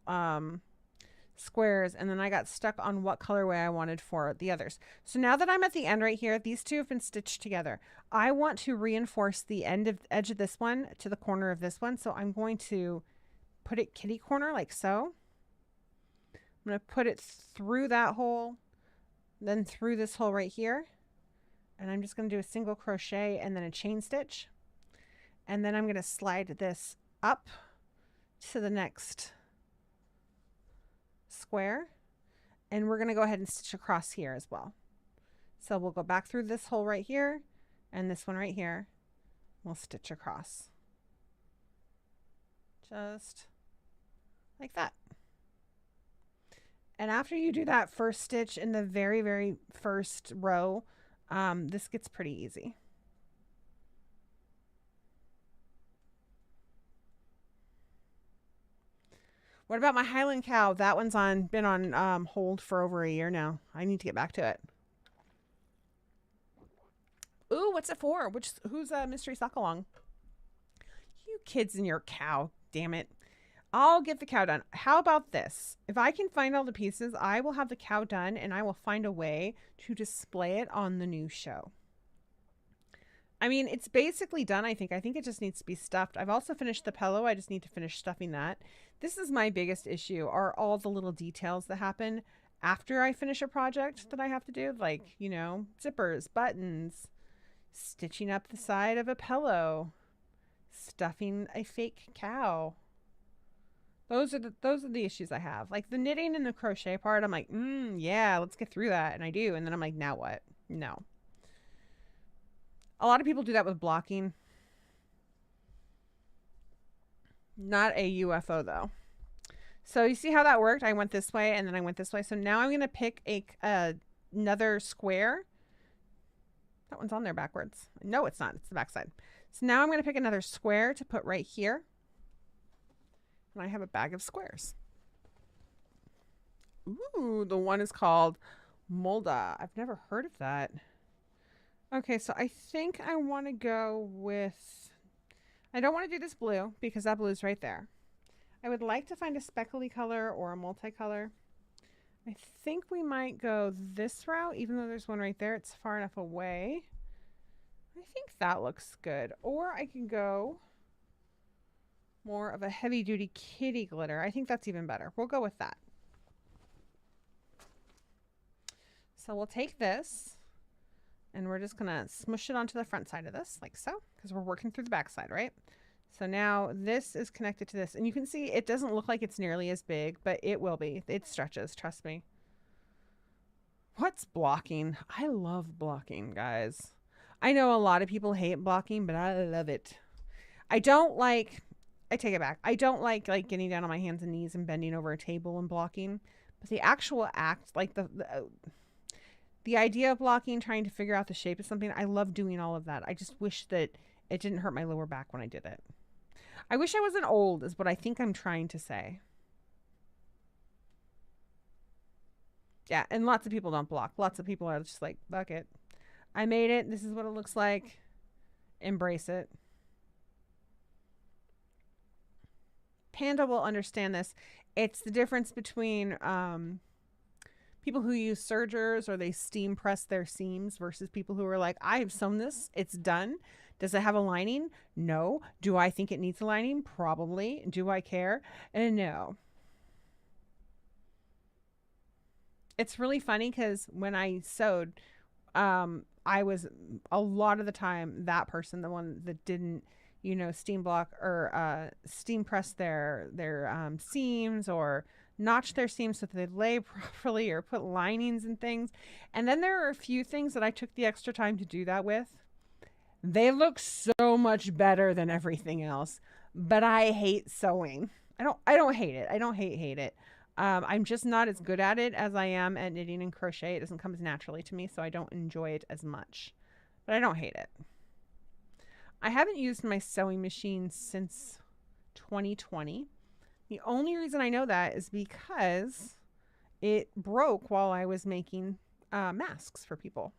squares, and then I got stuck on what colorway I wanted for the others. So now that I'm at the end right here, these two have been stitched together. I want to reinforce the edge of this one to the corner of this one. So I'm going to put it kitty corner like so. I'm going to put it through that hole, then through this hole right here. And I'm just going to do a single crochet and then a chain stitch. And then I'm going to slide this up to the next square, and we're going to go ahead and stitch across here as well. So we'll go back through this hole right here and this one right here. We'll stitch across just like that. And after you do that first stitch in the very, very first row, this gets pretty easy. What about my Highland cow? That one's been on hold for over a year now. I need to get back to it. Ooh, what's it for? Who's Mystery Suckalong? You kids and your cow, damn it. I'll get the cow done. How about this? If I can find all the pieces, I will have the cow done, and I will find a way to display it on the new show. I mean, it's basically done, I think. I think it just needs to be stuffed. I've also finished the pillow. I just need to finish stuffing that. This is my biggest issue, are all the little details that happen after I finish a project that I have to do. Like, you know, zippers, buttons, stitching up the side of a pillow, stuffing a fake cow. Those are the issues I have. Like the knitting and the crochet part, I'm like, yeah, let's get through that. And I do. And then I'm like, now what? No. A lot of people do that with blocking. Not a UFO though. So you see how that worked? I went this way and then I went this way. So now I'm going to pick another square. That one's on there backwards. No, it's not. It's the back side. So now I'm going to pick another square to put right here. And I have a bag of squares. Ooh, the one is called Molda. I've never heard of that. Okay, so I think I want to go with, I don't want to do this blue because that blue is right there. I would like to find a speckly color or a multicolor. I think we might go this route, even though there's one right there. It's far enough away. I think that looks good. Or I can go more of a heavy duty kitty glitter. I think that's even better. We'll go with that. So we'll take this and we're just gonna smush it onto the front side of this like so, because we're working through the back side, right? So now this is connected to this, and you can see it doesn't look like it's nearly as big, but it will be. It stretches, trust me. What's blocking? I love blocking, guys. I know a lot of people hate blocking, but I love it. I take it back. I don't like getting down on my hands and knees and bending over a table and blocking, but the actual act, like the idea of blocking, trying to figure out the shape of something, I love doing all of that. I just wish that it didn't hurt my lower back when I did it. I wish I wasn't old is what I think I'm trying to say. Yeah, and lots of people don't block. Lots of people are just like, fuck it. I made it. This is what it looks like. Embrace it. Panda will understand this. It's the difference between people who use sergers or they steam press their seams versus people who are like, I have sewn this. It's done. Does it have a lining? No. Do I think it needs a lining? Probably. Do I care? No. It's really funny because when I sewed, I was a lot of the time that person, the one that didn't, you know, steam block or steam press their seams or notch their seams so that they lay properly or put linings and things. And then there are a few things that I took the extra time to do that with. They look so much better than everything else, but I hate sewing. I don't hate it. I don't hate it. I'm just not as good at it as I am at knitting and crochet. It doesn't come as naturally to me, so I don't enjoy it as much, but I don't hate it. I haven't used my sewing machine since 2020. The only reason I know that is because it broke while I was making masks for people.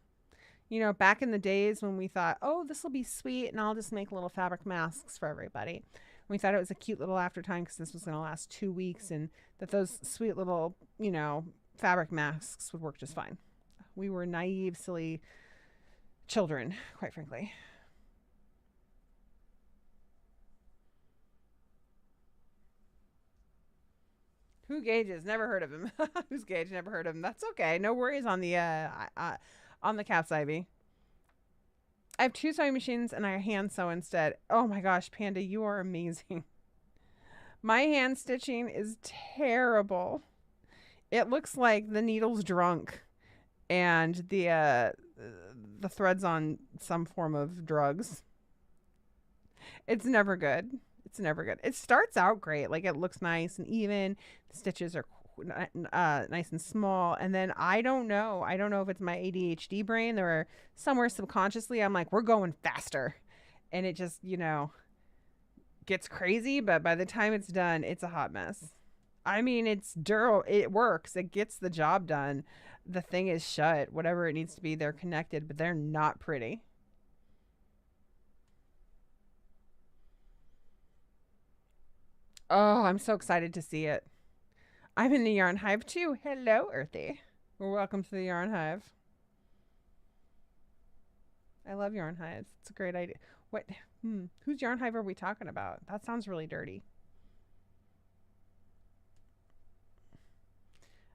You know, back in the days when we thought, oh, this will be sweet and I'll just make little fabric masks for everybody. We thought it was a cute little aftertime because this was going to last 2 weeks and that those sweet little, you know, fabric masks would work just fine. We were naive, silly children, quite frankly. Who gauges? Never heard of him. Who's Gage? Never heard of him. That's okay. No worries on the Cat's Ivy. I have 2 sewing machines and I hand sew instead. Oh my gosh, Panda, you are amazing. My hand stitching is terrible. It looks like the needle's drunk and the thread's on some form of drugs. It's never good. It's never good. It starts out great. Like it looks nice and even. The stitches are nice and small. And then I don't know. I don't know if it's my ADHD brain or somewhere subconsciously I'm like, we're going faster. And it just, you know, gets crazy. But by the time it's done, it's a hot mess. I mean, it's durable. It works. It gets the job done. The thing is shut. Whatever it needs to be, they're connected, but they're not pretty. Oh, I'm so excited to see it. I'm in the yarn hive too. Hello, Earthy. Welcome to the yarn hive. I love yarn hives. It's a great idea. What? Whose yarn hive are we talking about? That sounds really dirty.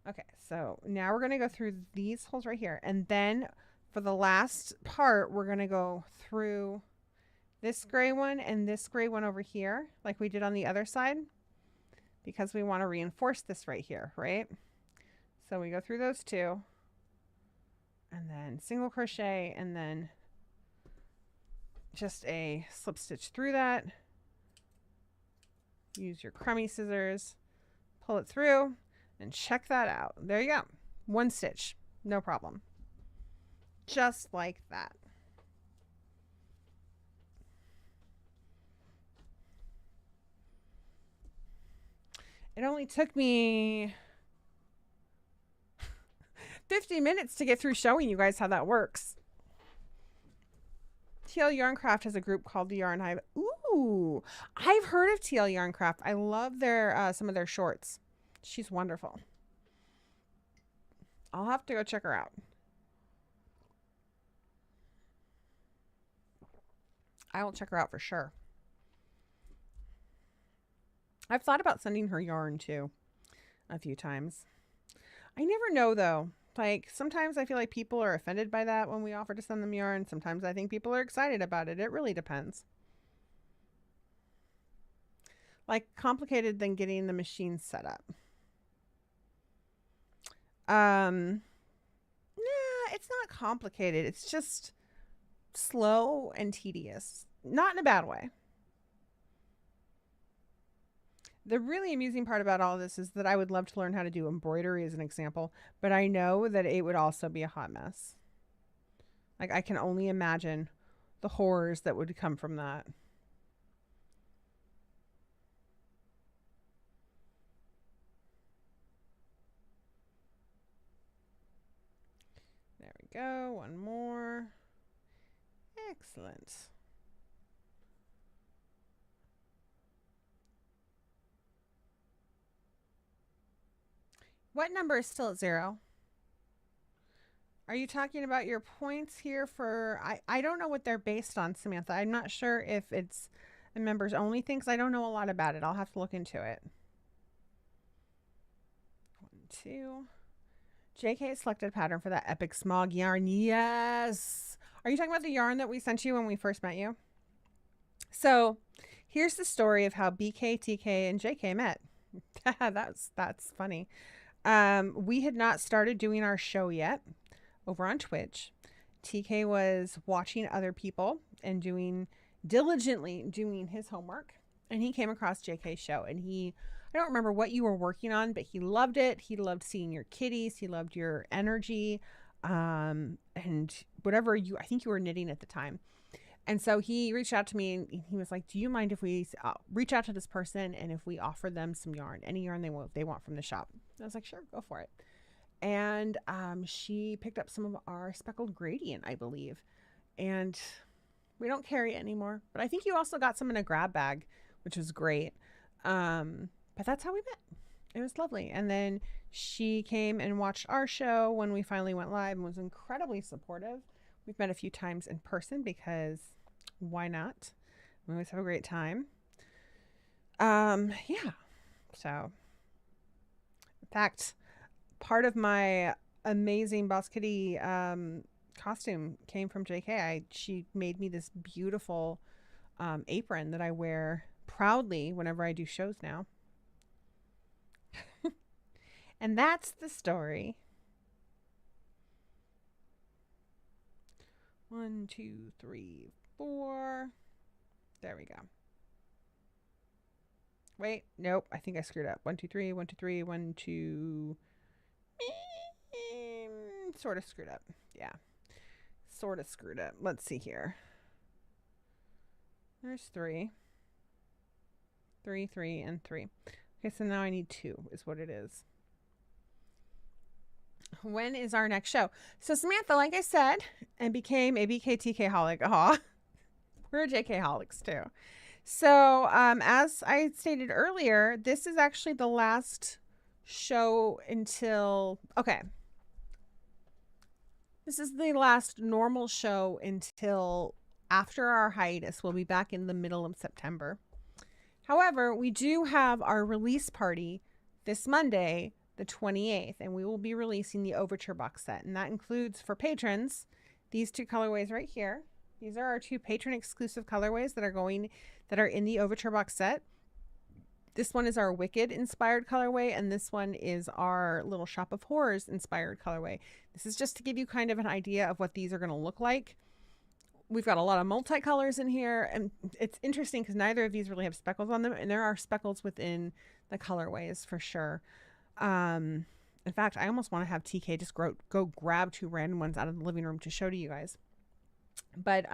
Okay, so now we're going to go through these holes right here. And then for the last part, we're going to go through this gray one and this gray one over here, like we did on the other side, because we want to reinforce this right here, right? So we go through those 2, and then single crochet, and then just a slip stitch through that. Use your crummy scissors, pull it through, and check that out. There you go. 1 stitch, no problem. Just like that. It only took me 50 minutes to get through showing you guys how that works. TL Yarncraft has a group called the Yarn Hive. Ooh, I've heard of TL Yarncraft. I love their some of their shorts. She's wonderful. I'll have to go check her out. I will check her out for sure. I've thought about sending her yarn too a few times. I never know though. Like sometimes I feel like people are offended by that when we offer to send them yarn. Sometimes I think people are excited about it. It really depends. Like complicated than getting the machine set up. Nah, it's not complicated. It's just slow and tedious. Not in a bad way. The really amusing part about all this is that I would love to learn how to do embroidery as an example, but I know that it would also be a hot mess. Like I can only imagine the horrors that would come from that. There we go. One more. Excellent. What number is still at 0? Are you talking about your points here for... I don't know what they're based on, Samantha. I'm not sure if it's a members only thing because I don't know a lot about it. I'll have to look into it. 1, 2. JK selected pattern for that epic smog yarn. Yes. Are you talking about the yarn that we sent you when we first met you? So here's the story of how BK, TK, and JK met. That's funny. We had not started doing our show yet over on Twitch. TK was watching other people and diligently doing his homework. And he came across JK's show and I don't remember what you were working on, but he loved it. He loved seeing your kitties. He loved your energy. And whatever I think you were knitting at the time. And so he reached out to me and he was like, do you mind if we reach out to this person and if we offer them some yarn, any yarn they want from the shop? I was like, sure, go for it. And she picked up some of our speckled gradient, I believe. And we don't carry it anymore. But I think you also got some in a grab bag, which was great. But that's how we met. It was lovely. And then she came and watched our show when we finally went live and was incredibly supportive. We've met a few times in person because why not? We always have a great time. Yeah. So, in fact, part of my amazing Boss Kitty costume came from JK. She made me this beautiful apron that I wear proudly whenever I do shows now. And that's the story. 1, 2, 3, 4. There we go. Wait, nope. I think I screwed up. 1, 2, 3, 1, 2, 3, 1, 2. Sort of screwed up. Yeah. Sort of screwed up. Let's see here. There's 3. 3, 3, and 3. Okay, so now I need 2 is what it is. When is our next show? So Samantha, like I said, and became a BKTK holic. Aw. We're JK holics too. So as I stated earlier, this is actually the last show until... Okay. This is the last normal show until after our hiatus. We'll be back in the middle of September. However, we do have our release party this Monday, the 28th, and we will be releasing the Overture box set. And that includes, for patrons, these 2 colorways right here. These are our 2 patron exclusive colorways that are in the Overture box set. This one is our Wicked inspired colorway, and this one is our Little Shop of Horrors inspired colorway. This is just to give you kind of an idea of what these are going to look like. We've got a lot of multicolors in here, and it's interesting because neither of these really have speckles on them, and there are speckles within the colorways for sure. In fact, I almost want to have TK just go grab 2 random ones out of the living room to show to you guys. But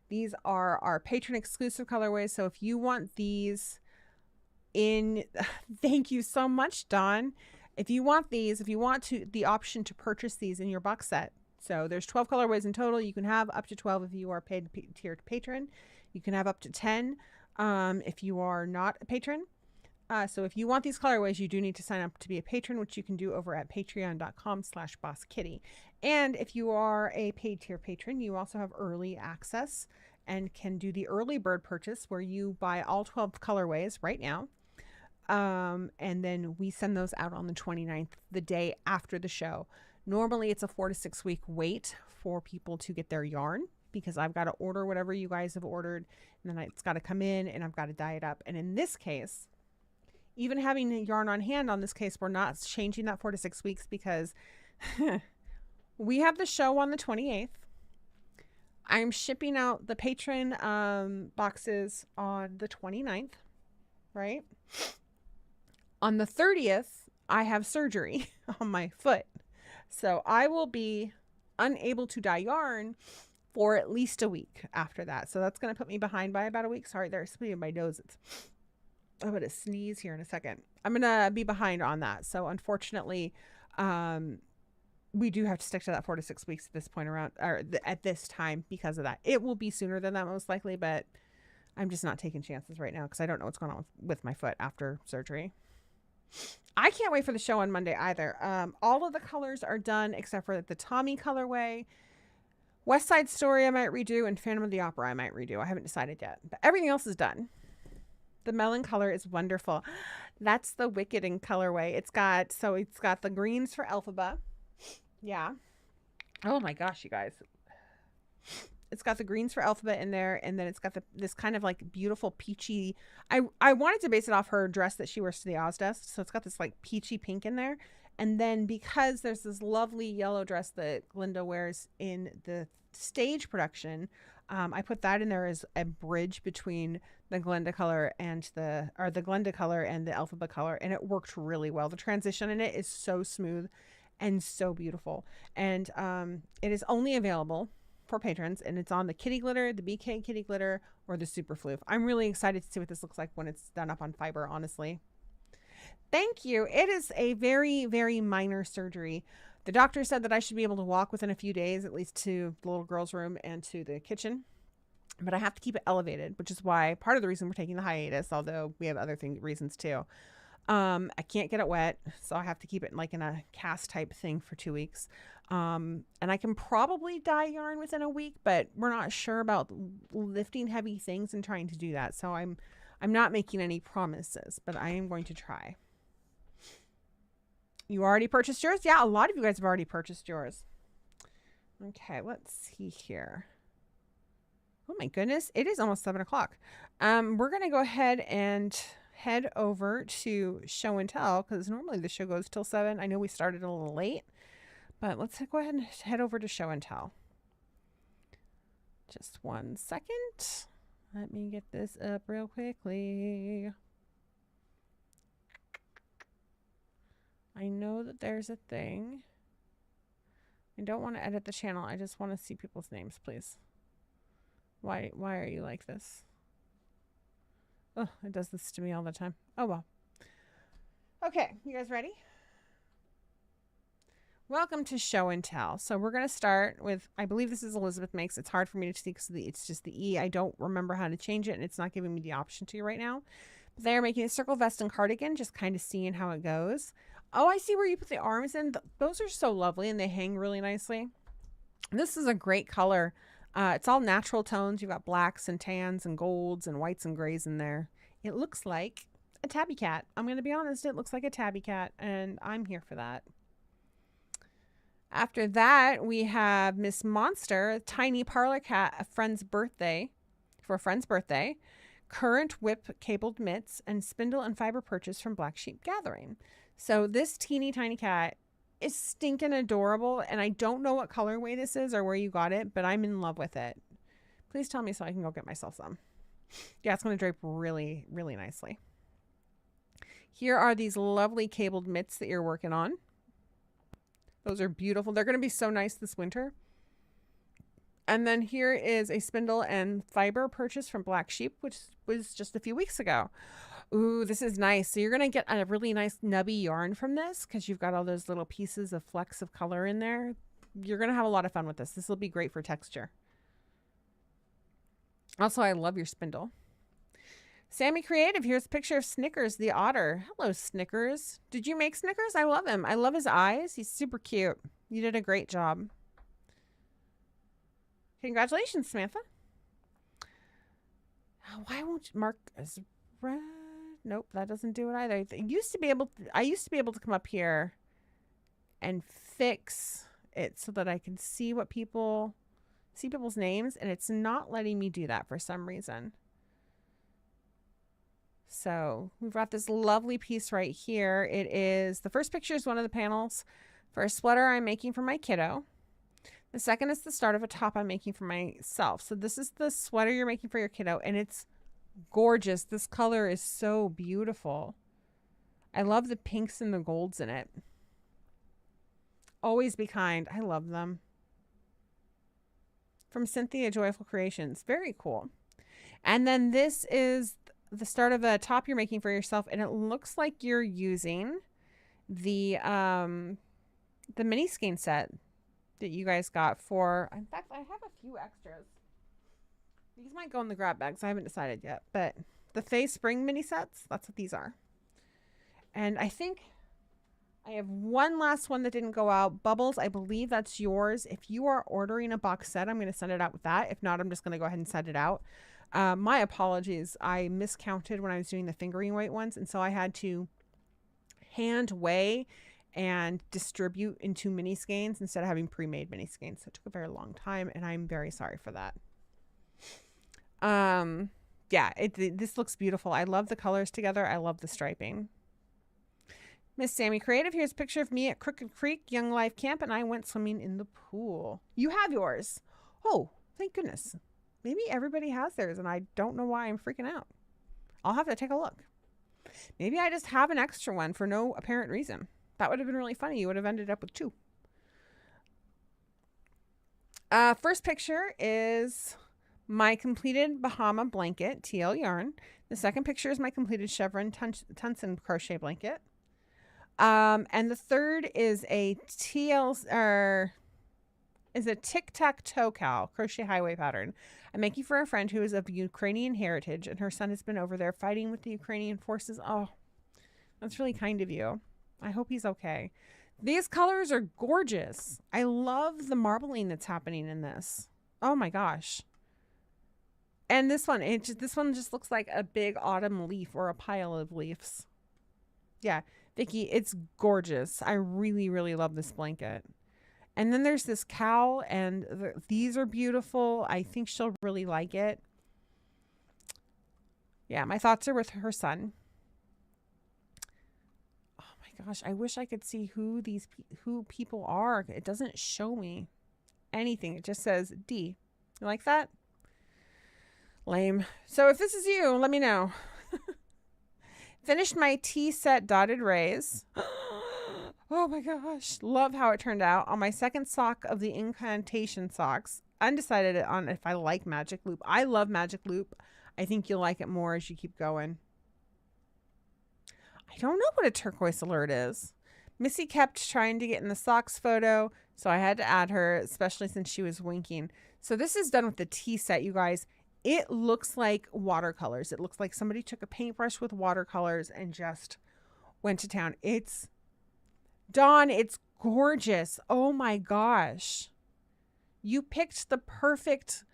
these are our patron exclusive colorways. So if you want these in, thank you so much, Dawn. If you want the option to purchase these in your box set, So there's 12 colorways in total. You can have up to 12 if you are paid tiered patron. You can have up to 10 if you are not a patron. So if you want these colorways, you do need to sign up to be a patron, which you can do over at patreon.com/bosskitty. And if you are a paid tier patron, you also have early access and can do the early bird purchase where you buy all 12 colorways right now. And then we send those out on the 29th, the day after the show. Normally it's a 4 to 6 week wait for people to get their yarn, because I've got to order whatever you guys have ordered, and then it's got to come in and I've got to dye it up. And in this case, even having the yarn on hand on this case, we're not changing that 4 to 6 weeks because we have the show on the 28th. I'm shipping out the patron boxes on the 29th, right? On the 30th, I have surgery on my foot. So I will be unable to dye yarn for at least a week after that. So that's going to put me behind by about a week. Sorry, there's something in my nose. I'm going to sneeze here in a second. I'm going to be behind on that. So unfortunately, we do have to stick to that 4 to 6 weeks at this point around, or at this time because of that. It will be sooner than that most likely, but I'm just not taking chances right now because I don't know what's going on with my foot after surgery. I can't wait for the show on Monday either. All of the colors are done except for the Tommy colorway. West Side Story I might redo, and Phantom of the Opera I might redo. I haven't decided yet, but everything else is done. The melon color is wonderful. That's the Wicked in colorway. It's got the greens for Elphaba. Yeah. Oh my gosh, you guys. It's got the greens for Elphaba in there, and then it's got this kind of like beautiful peachy. I wanted to base it off her dress that she wears to the Ozdesk, so it's got this like peachy pink in there. And then because there's this lovely yellow dress that Glinda wears in the stage production, I put that in there as a bridge between the Glinda color and the Elphaba color, and it worked really well. The transition in it is so smooth and so beautiful, and it is only available for patrons, and it's on the Kitty Glitter, the BK Kitty Glitter, or the Super Floof. I'm really excited to see what this looks like when it's done up on fiber, honestly. Thank you. It is a very, very minor surgery. The doctor said that I should be able to walk within a few days, at least to the little girl's room and to the kitchen. But I have to keep it elevated, which is why part of the reason we're taking the hiatus, although we have other reasons too. I can't get it wet, so I have to keep it like in a cast type thing for 2 weeks. And I can probably dye yarn within a week, but we're not sure about lifting heavy things and trying to do that. So I'm not making any promises, but I am going to try. You already purchased yours? Yeah, a lot of you guys have already purchased yours. Okay, let's see here. Oh my goodness, it is almost 7 o'clock. We're going to go ahead and head over to show and tell, because normally the show goes till 7. I know we started a little late, but let's go ahead and head over to show and tell. Just 1 second. Let me get this up real quickly. I know that there's a thing. I don't want to edit the channel. I just want to see people's names, please. Why are you like this? Oh, it does this to me all the time. Oh, well. Okay, you guys ready? Welcome to show and tell. So we're going to start with, I believe this is Elizabeth Makes. It's hard for me to see because it's just the E. I don't remember how to change it, and it's not giving me the option to right now. But they're making a circle vest and cardigan, just kind of seeing how it goes. Oh, I see where you put the arms in. Those are so lovely, and they hang really nicely. This is a great color. It's all natural tones. You've got blacks and tans and golds and whites and grays in there. It looks like a tabby cat. I'm going to be honest. It looks like a tabby cat, and I'm here for that. After that, we have Miss Monster, a tiny parlor cat, for a friend's birthday, current whip cabled mitts, and spindle and fiber purchase from Black Sheep Gathering. So this teeny tiny cat is stinking adorable, and I don't know what colorway this is or where you got it, but I'm in love with it. Please tell me so I can go get myself some. Yeah, it's going to drape really, really nicely. Here are these lovely cabled mitts that you're working on. Those are beautiful. They're going to be so nice this winter. And then here is a spindle and fiber purchase from Black Sheep, which was just a few weeks ago. Ooh, this is nice. So you're going to get a really nice nubby yarn from this because you've got all those little pieces of flecks of color in there. You're going to have a lot of fun with this. This will be great for texture. Also, I love your spindle. Sammy Creative, here's a picture of Snickers, the otter. Hello, Snickers. Did you make Snickers? I love him. I love his eyes. He's super cute. You did a great job. Congratulations, Samantha. Why won't you mark as red? Nope, that doesn't do it either. I used to be able to come up here and fix it so that I can see what people's names, and it's not letting me do that for some reason. So we've got this lovely piece right here. It is, the first picture is one of the panels for a sweater I'm making for my kiddo. The second is the start of a top I'm making for myself. So this is the sweater you're making for your kiddo, and it's gorgeous. This color is so beautiful. I love the pinks and the golds in it. Always be kind. I love them. From Cynthia Joyful Creations. Very cool. And then this is the start of a top you're making for yourself, and it looks like you're using the mini skein set that you guys got for, in fact, I have a few extras. These might go in the grab bags. I haven't decided yet, but the Faye Spring mini sets, that's what these are. And I think I have one last one that didn't go out. Bubbles, I believe that's yours. If you are ordering a box set, I'm going to send it out with that. If not, I'm just going to go ahead and send it out. My apologies. I miscounted when I was doing the fingering weight ones, and so I had to hand weigh and distribute into mini skeins instead of having pre-made mini skeins. So it took a very long time, and I'm very sorry for that. Yeah, this looks beautiful. I love the colors together. I love the striping. Miss Sammy Creative, here's a picture of me at Crooked Creek Young Life Camp, and I went swimming in the pool. You have yours. Oh, thank goodness. Maybe everybody has theirs, and I don't know why I'm freaking out. I'll have to take a look. Maybe I just have an extra one for no apparent reason. That would have been really funny. You would have ended up with two. First picture is my completed Bahama blanket, TL yarn. The second picture is my completed chevron Tunson crochet blanket. And the third is a tic-tac-toe cow crochet highway pattern I'm making for a friend who is of Ukrainian heritage, and her son has been over there fighting with the Ukrainian forces. Oh, that's really kind of you. I hope he's okay. These colors are gorgeous. I love the marbling that's happening in this. Oh my gosh. And this one just looks like a big autumn leaf or a pile of leaves. Yeah, Vicky, it's gorgeous. I really, really love this blanket. And then there's this cow, and these are beautiful. I think she'll really like it. Yeah, my thoughts are with her son. Oh my gosh, I wish I could see who people are. It doesn't show me anything. It just says D. You like that? Lame. So if this is you, let me know. Finished my tea set dotted rays. Oh my gosh. Love how it turned out. On my second sock of the incantation socks. Undecided on if I like Magic Loop. I love Magic Loop. I think you'll like it more as you keep going. I don't know what a turquoise alert is. Missy kept trying to get in the socks photo, so I had to add her, especially since she was winking. So this is done with the tea set, you guys. It looks like watercolors. It looks like somebody took a paintbrush with watercolors and just went to town. Dawn, it's gorgeous. Oh my gosh. You picked the perfect.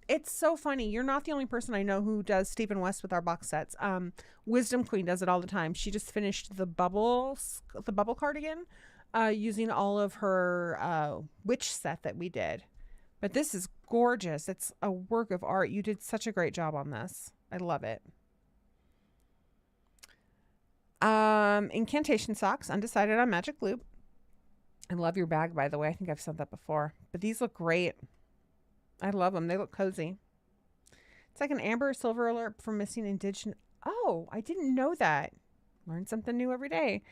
It's so funny. You're not the only person I know who does Stephen West with our box sets. Wisdom Queen does it all the time. She just finished the bubble cardigan using all of her witch set that we did. But this is gorgeous. It's a work of art. You did such a great job on this. I love it. Incantation socks, undecided on Magic Loop. I love your bag, by the way. I think I've said that before. But these look great. I love them. They look cozy. It's like an amber or silver alert for missing indigenous. Oh, I didn't know that. Learn something new every day.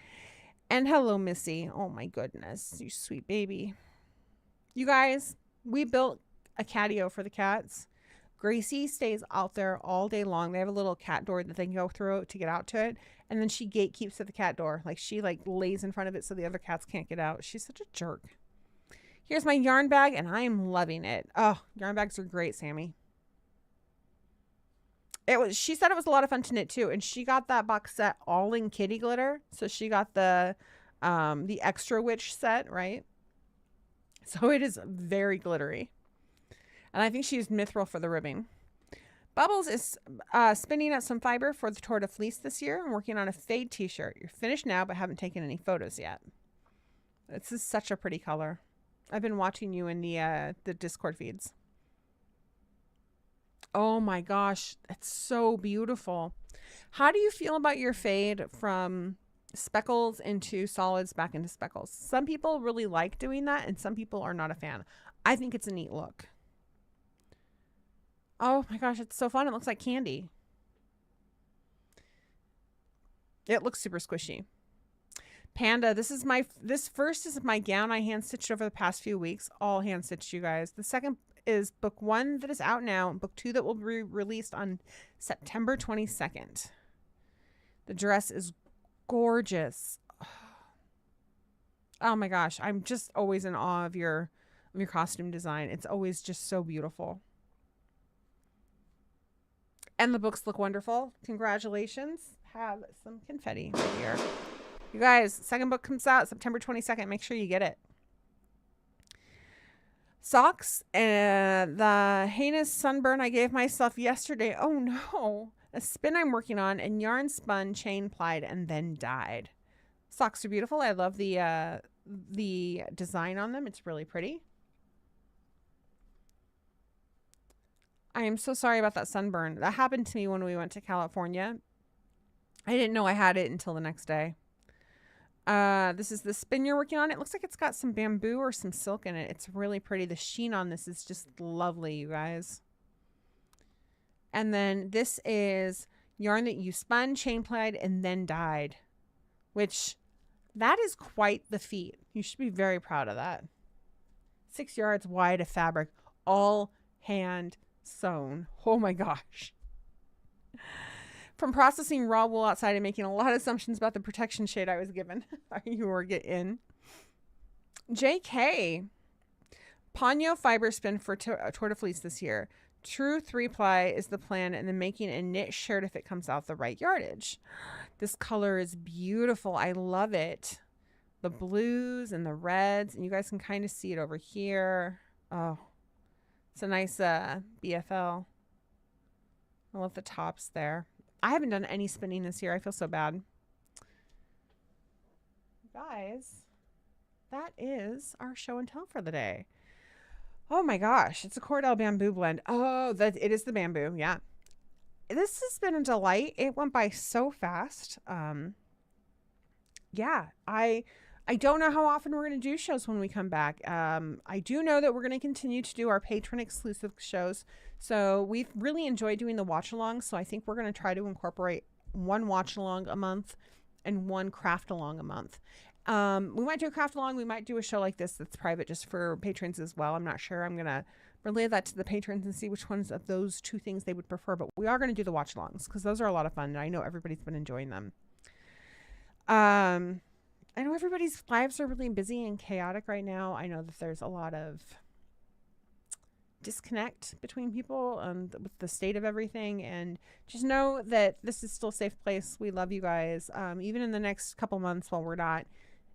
And hello, Missy. Oh my goodness. You sweet baby. You guys, we built a catio for the cats. Gracie stays out there all day long. They have a little cat door that they can go through to get out to it. And then she gatekeeps at the cat door. Like she lays in front of it so the other cats can't get out. She's such a jerk. Here's my yarn bag, and I am loving it. Oh, yarn bags are great, Sammy. She said it was a lot of fun to knit too, and she got that box set all in kitty glitter. So she got the extra witch set, right? So it is very glittery. And I think she used mithril for the ribbing. Bubbles is spinning out some fiber for the Tour de Fleece this year. I'm working on a fade t-shirt. You're finished now, but haven't taken any photos yet. This is such a pretty color. I've been watching you in the Discord feeds. Oh my gosh, it's so beautiful. How do you feel about your fade from speckles into solids back into speckles? Some people really like doing that, and some people are not a fan. I think it's a neat look. Oh my gosh, it's so fun. It looks like candy. It looks super squishy. Panda, this first is my gown I hand stitched over the past few weeks. All hand stitched, you guys. The second is book 1 that is out now. Book 2 that will be released on September 22nd. The dress is gorgeous. Oh my gosh, I'm just always in awe of your costume design. It's always just so beautiful. And the books look wonderful. Congratulations. Have some confetti right here. You guys, second book comes out September 22nd. Make sure you get it. Socks and the heinous sunburn I gave myself yesterday. Oh no. A spin I'm working on, and yarn spun, chain plied, and then dyed. Socks are beautiful. I love the design on them. It's really pretty. I am so sorry about that sunburn. That happened to me when we went to California. I didn't know I had it until the next day. This is the spin you're working on. It looks like it's got some bamboo or some silk in it. It's really pretty. The sheen on this is just lovely, you guys. And then this is yarn that you spun, chain plied, and then dyed, which that is quite the feat. You should be very proud of that. 6 yards wide of fabric, all hand sewn. Oh my gosh. From processing raw wool outside and making a lot of assumptions about the protection shade I was given. You were getting. JK. Ponyo fiber spin for Tour de Fleece this year. True 3-ply is the plan, and then making a knit shirt if it comes out the right yardage. This color is beautiful. I love it. The blues and the reds, and you guys can kind of see it over here. Oh, it's a nice BFL. I love the tops there. I haven't done any spinning this year. I feel so bad. Guys, that is our show and tell for the day. Oh my gosh, it's a Cordell bamboo blend. Oh, it is the bamboo. Yeah. This has been a delight. It went by so fast. Yeah, I don't know how often we're going to do shows when we come back. I do know that we're going to continue to do our patron exclusive shows. So we've really enjoyed doing the watch along. So I think we're going to try to incorporate one watch along a month and one craft along a month. We might do a craft along. We might do a show like this that's private just for patrons as well. I'm not sure. I'm going to relay that to the patrons and see which ones of those two things they would prefer. But we are going to do the watch alongs because those are a lot of fun. And I know everybody's been enjoying them. I know everybody's lives are really busy and chaotic right now. I know that there's a lot of disconnect between people and with the state of everything, and just know that this is still a safe place. We love you guys. Even in the next couple months while we're not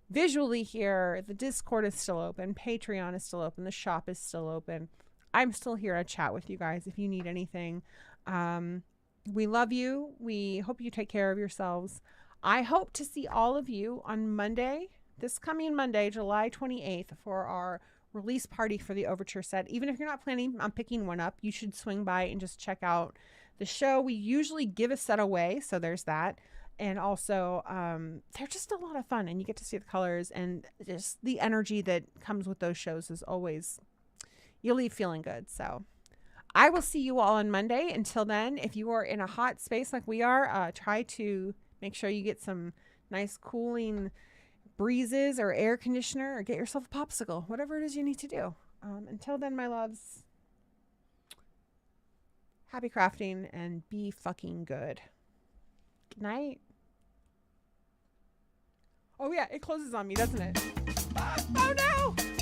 visually here, the Discord is still open, Patreon is still open, the shop is still open. I'm still here to chat with you guys if you need anything. We love you. We hope you take care of yourselves. I hope to see all of you on Monday, this coming Monday, July 28th, for our release party for the Overture set. Even if you're not planning on picking one up, you should swing by and just check out the show. We usually give a set away, so there's that. And also, they're just a lot of fun, and you get to see the colors, and just the energy that comes with those shows is always, you leave feeling good. So I will see you all on Monday. Until then, if you are in a hot space like we are, try to make sure you get some nice cooling breezes or air conditioner, or get yourself a popsicle, whatever it is you need to do. Until then, my loves, happy crafting and be fucking good. Good night. Oh yeah, it closes on me, doesn't it? Oh no!